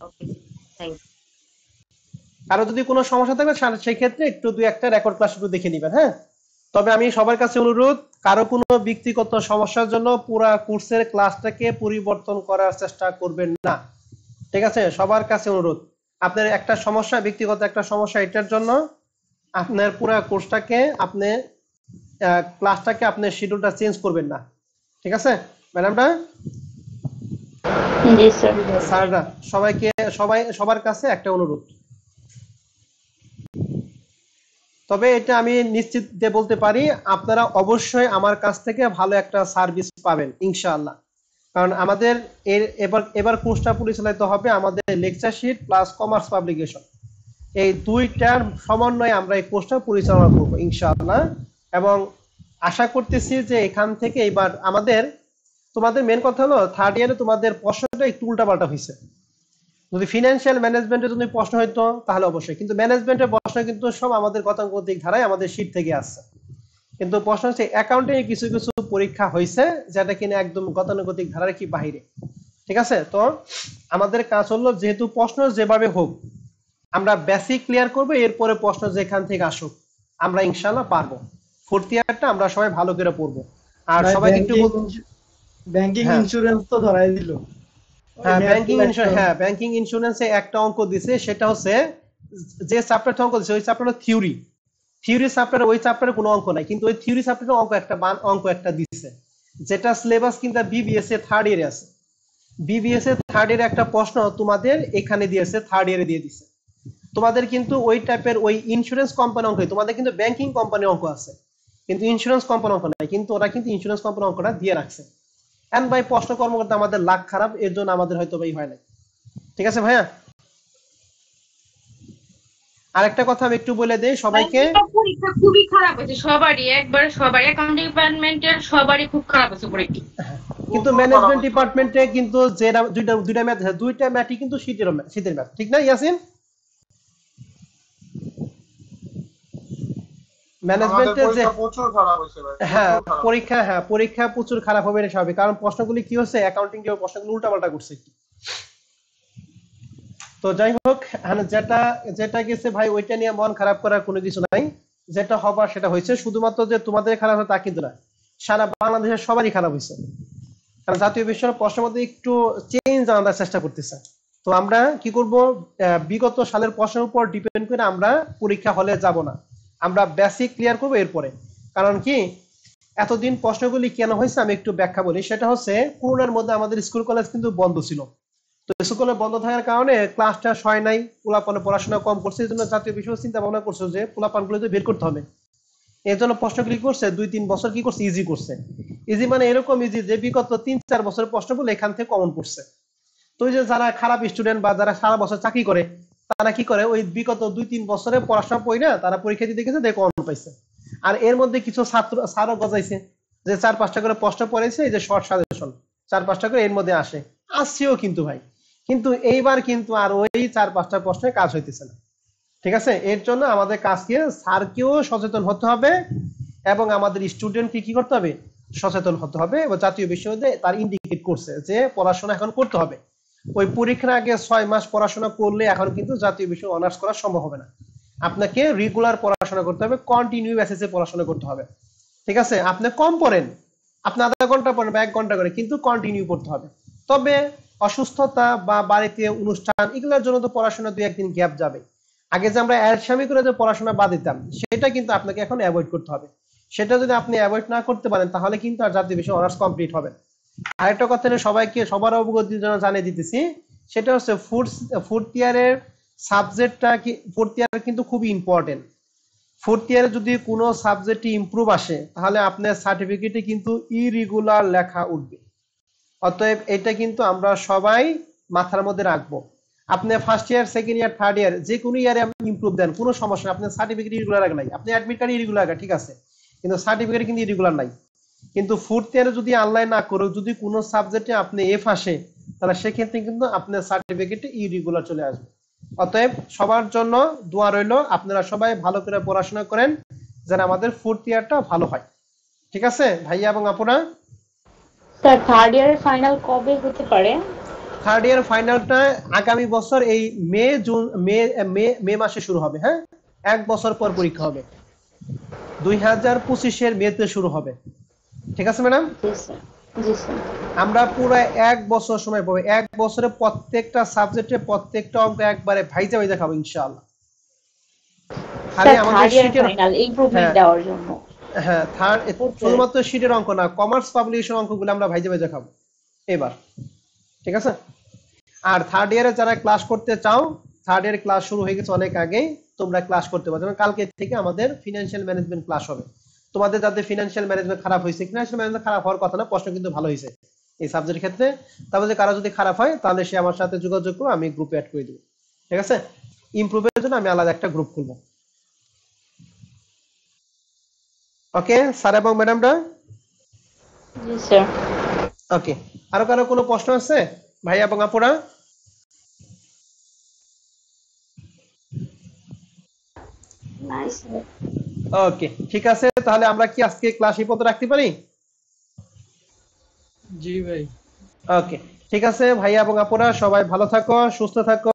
ওকে, থ্যাংক ইউ। আরো যদি কোনো সমস্যা থাকে সেই ক্ষেত্রে একটু দুই একটা রেকর্ড ক্লাস একটু দেখে নেবেন। হ্যাঁ, তবে আমি সবার কাছে অনুরোধ, কারো কোনো ব্যক্তিগত সমস্যার জন্য পুরো কোর্সের ক্লাসটাকে পরিবর্তন করার চেষ্টা করবেন না। ঠিক আছে, সবার কাছে অনুরোধ, আপনার একটা সমস্যা, ব্যক্তিগত একটা সমস্যা, এটার জন্য আপনার পুরো কোর্সটাকে আপনি ক্লাসটাকে আপনি শিডিউলটা চেঞ্জ করবেন না। ঠিক আছে ম্যাডামটা? জি স্যার। স্যাররা সবার কাছে একটা অনুরোধ। তবে এটা আমি নিশ্চিত দিয়ে বলতে পারি, আপনারা অবশ্যই আমার কাছ থেকে ভালো একটা সার্ভিস পাবেন ইনশাআল্লাহ। কারণ আমাদের এবার কোর্সটা পরিচালিত হবে আমাদের lecture sheet plus commerce publication, এই দুইটার সমন্বয়ে আমরা এই কোর্সটা পরিচালনা করব ইনশাআল্লাহ। এবং আশা করতেছি যে এখান থেকে এবার তোমাদের মেন কথা হলো থার্ড ইয়ারে তোমাদের প্রশ্নটা একটু উল্টাপাল্টা হয়েছে। যদি ফিনান্সিয়াল ম্যানেজমেন্টের যদি প্রশ্ন হইতো তাহলে অবশ্যই, কিন্তু ম্যানেজমেন্টের প্রশ্ন কিন্তু সব আমাদের গতানুগতিক ধারায় আমাদের শীট থেকে আসছে। কিন্তু প্রশ্ন হচ্ছে অ্যাকাউন্টে কিছু কিছু পরীক্ষা হয়েছে যেটা কিনা একদম গতানুগতিক ধারার কি বাহিরে। ঠিক আছে, তো আমাদের কাজ হলো যেহেতু প্রশ্ন যেভাবে হোক আমরা বেসিক ক্লিয়ার করবো, এরপরে প্রশ্ন যেখান থেকে আসুক আমরা ইনশাআল্লাহ পারবো। ফোর্থ ইয়ারটা আমরা সবাই ভালো করে পড়বো। আর সবাই একটু ব্যাংকিং ইন্স্যুরেন্স তো ধরাই দিল। হ্যাঁ, ব্যাংকিং ইন্স্যুরেন্সে একটা অঙ্ক দিছে, সেটা হচ্ছে যে চ্যাপ্টারটা অঙ্ক দিছে ওই চ্যাপ্টার থিওরি চ্যাপ্টারে, ওই চ্যাপ্টারে কোনো অঙ্ক নাই, কিন্তু ওই থিওরি চ্যাপ্টারে অঙ্ক একটা দিছে, যেটা সিলেবাস কিন্তু বিবিএস এর থার্ড ইয়ারে আছে। বিবিএস এর থার্ড ইয়ারে একটা প্রশ্ন তোমাদের এখানে দিয়েছে, থার্ড ইয়ারে দিয়ে দিছে। তোমাদের কিন্তু ওই টাইপের ওই ইন্স্যুরেন্স কোম্পানি অঙ্ক, তোমাদের কিন্তু ব্যাংকিং কোম্পানি অঙ্ক আছে কিন্তু ইন্স্যুরেন্স কোম্পানি অঙ্ক নাই, কিন্তু ওরা কিন্তু ইন্স্যুরেন্স কোম্পানি অঙ্কটা দিয়ে রাখছে। এন্ড ভাই প্রশ্ন কর্মকর্তা আমাদের লাখ খারাপ, এর জন্য আমাদের হয়তো ভাই হয় না। ঠিক আছে ভাইয়া, আরেকটা কথা আমি একটু বলে দেই সবাইকে, পরীক্ষা খুবই খারাপ হয়েছে সবারই, একবারে সবার অ্যাকাউন্টিং ডিপার্টমেন্টের সবারই খুব খারাপ হয়েছে পরীক্ষা। কিন্তু ম্যানেজমেন্ট ডিপার্টমেন্টে কিন্তু যে দুইটা ম্যাথ আছে, দুইটা ম্যাথই কিন্তু শীতের ম্যাথ, ঠিক না ইয়াসিন? ম্যানেজমেন্টে যে প্রচুর খারাপ হয়েছে ভাই। পরীক্ষা প্রচুর খারাপ হবে এটা স্বাভাবিক, কারণ প্রশ্নগুলি কি হচ্ছে অ্যাকাউন্টিং এর প্রশ্নগুলো উল্টাপাল্টা করছে। তো যাই হোক, যেটা গেছে ভাই ওইটা নিয়ে মন খারাপ করার কোনো কিছু নাই, যেটা হবার সেটা হয়েছে। শুধুমাত্র যে তোমাদের খারাপ হয় তা কিন্তু না, সারা বাংলাদেশের সবারই খারাপ হয়েছে, কারণ জাতীয় বিশ্ববিদ্যালয়ের প্রশ্নের মধ্যে একটু চেঞ্জ আনার চেষ্টা করতেছে। তো আমরা কি করব, বিগত সালের প্রশ্নের উপর ডিপেন্ড করে আমরা পরীক্ষা হলে যাব না, আমরা বেসিক ক্লিয়ার করবো এরপরে। কারণ কি এতদিন প্রশ্নগুলি কেন হয়েছে আমি একটু ব্যাখ্যা বলি। সেটা হচ্ছে করোনার মধ্যে আমাদের স্কুল কলেজ কিন্তু বন্ধ ছিল, তো স্কুলে বন্ধ থাকার কারণে ক্লাসটা হয় নাই, পোলাপানে পড়াশোনা কম করছে, এই জন্য জাতীয় বিশ্ববিদ্যালয় চিন্তা ভাবনা করছে যে পোলাপানগুলো তো বের করতে হবে। এই জন্য প্রশ্নগুলি করছে 2-3 বছর কি করছে, ইজি করছে। ইজি মানে এরকম ইজি যে বিগত 3-4 বছরের প্রশ্নগুলো এখান থেকে কমন পড়ছে। তো ওই যে যারা খারাপ স্টুডেন্ট বা যারা সারা বছর চাকরি করে তারা কি করে, ওই বিগত 2-3 বছরে পড়াশোনা পড়ে না তারা পরীক্ষা দিতে গেছে, দেখে কমন পাইছে। আর এর মধ্যে কিছু ছাত্রও গজাইছে যে 4-5টা করে প্রশ্ন পড়েছে, এই যে শর্ট সাজেশন 4-5টা করে এর মধ্যে আসছেও কিন্তু ভাই, কিন্তু এইবার কিন্তু আর ওই 4-5টা প্রশ্নের কাজ হইতেছে না। ঠিক আছে, এর জন্য আমাদের কাজকে স্যারকেও সচেতন হতে হবে এবং আমাদের স্টুডেন্টকে কি করতে হবে, সচেতন হতে হবে। এবং জাতীয় বিশ্ববিদ্যালয় তার ইন্ডিকেট করছে যে পড়াশোনা এখন করতে হবে। ওই পরীক্ষার আগে 6 মাস পড়াশোনা করলে এখন কিন্তু জাতীয় বিষয়ে অনার্স করা সম্ভব হবে না, আপনাকে রেগুলার পড়াশোনা করতে হবে, কন্টিনিউ বেসিসে পড়াশোনা করতে হবে। ঠিক আছে, আপনি কম পড়েন, আপনি আধা ঘন্টা পড়েন বা 1 ঘন্টা করে, কিন্তু কন্টিনিউ করতে হবে। তবে অসুস্থতা বা বাড়িতে অনুষ্ঠান এগুলোর জন্য তো পড়াশোনা 2-1 দিন গ্যাপ যাবে। আগে যে আমরা অ্যালসামি করে যে পড়াশোনা বাদ দিতাম, সেটা কিন্তু আপনাকে এখন অ্যাভয়েড করতে হবে। সেটা যদি আপনি অ্যাভয়েড না করতে পারেন তাহলে কিন্তু আর জাতীয় বিষয়ে অনার্স কমপ্লিট হবে। আরেকটা কথা সবাইকে সবার অবগতির জন্য জানিয়ে দিতেছি, সেটা হচ্ছে ফোর্থ ইয়ারের সাবজেক্টটা কি, ফোর্থ ইয়ার কিন্তু খুবই ইম্পর্টেন্ট। ফোর্থ ইয়ারে যদি কোনো সাবজেক্টে ইমপ্রুভ আসে তাহলে আপনার সার্টিফিকেটে কিন্তু ইরেগুলার লেখা উঠবে। অতএব এটা কিন্তু আমরা সবাই মাথার মধ্যে রাখবো। আপনি first year, second year, third year যে কোনো ইয়ারে আপনি ইমপ্রুভ দেন, কোনো সমস্যা, আপনার সার্টিফিকেট ইরেগুলার নাই, আপনি অ্যাডমিট কার্ড ইরেগুলার ঠিক আছে, কিন্তু সার্টিফিকেট কিন্তু ইরেগুলার নাই। কিন্তু ফোর্থ ইয়ারে যদি অনলাইন না করে যদি কোনো সাবজেক্টে আপনি এফ আসে তাহলে সেক্ষেত্রে কিন্তু আপনার সার্টিফিকেটে ইরেগুলার চলে আসবে। অতএব সবার জন্য দোয়া রইল, আপনারা সবাই ভালো করে পড়াশোনা করেন যেন আমাদের ফোর্থ ইয়ারটা ভালো হয়। ঠিক আছে ভাইয়া এবং আপুরা? স্যার থার্ড ইয়ারের ফাইনাল কবে হতে পারে? থার্ড ইয়ার ফাইনালটা আগামী বছর এই মে মাসে শুরু হবে। হ্যাঁ, 1 বছর পর পরীক্ষা হবে, 2025-এর মেতে শুরু হবে। ঠিক আছে ম্যাডাম? জি স্যার। আমরা পুরো 1 বছর সময় পাবো, 1 বছরে প্রত্যেকটা সাবজেক্টে প্রত্যেকটা অঙ্ক একবারে ভাইজা ভাইজা খাবো ইনশাআল্লাহ। খালি আমাদের শীটের ফাইনাল ইমপ্রুভমেন্ট দেওয়ার জন্য। হ্যাঁ, থার্ড শুধুমাত্র শীটের অঙ্ক না, কমার্স পাবলিকেশন অঙ্কগুলো আমরা ভাইজা ভাইজা খাবো এবার। ঠিক আছে? আর থার্ড ইয়ারে যারা ক্লাস করতে চাও, থার্ড ইয়ার ক্লাস শুরু হয়ে গেছে অনেক আগেই, তোমরা ক্লাস করতে পারো। যেমন কালকে থেকে আমাদের ফিনান্সিয়াল ম্যানেজমেন্ট ক্লাস হবে। তোমাদের যাদের ফিনান্সিয়াল ম্যানেজমেন্ট খারাপ হয়েছে, ফিনান্সিয়াল ম্যানেজমেন্ট খারাপ হওয়ার কথা না, প্রশ্ন কিন্তু ভালো হয়েছে এই সাবজেক্টের ক্ষেত্রে। তারপরে কারো যদি খারাপ হয় তাহলে সে আমার সাথে যোগাযোগ করো, আমি গ্রুপে অ্যাড করে দেবো। ঠিক আছে? ইমপ্রুভের জন্য আমি আলাদা একটা গ্রুপ খুলবো। ওকে স্যার এবং ম্যাডামরা? জি স্যার। ওকে, আরো কারো কোনো প্রশ্ন আছে ভাই এবং আপুরা? নাই স্যার। ওকে, ঠিক আছে, তাহলে আমরা কি আজকে ক্লাস এই পর্যন্ত রাখতে পারি? জি ভাই। ওকে, ঠিক আছে ভাইয়া এবং আপুরা, সবাই ভালো থাকো, সুস্থ থাকো।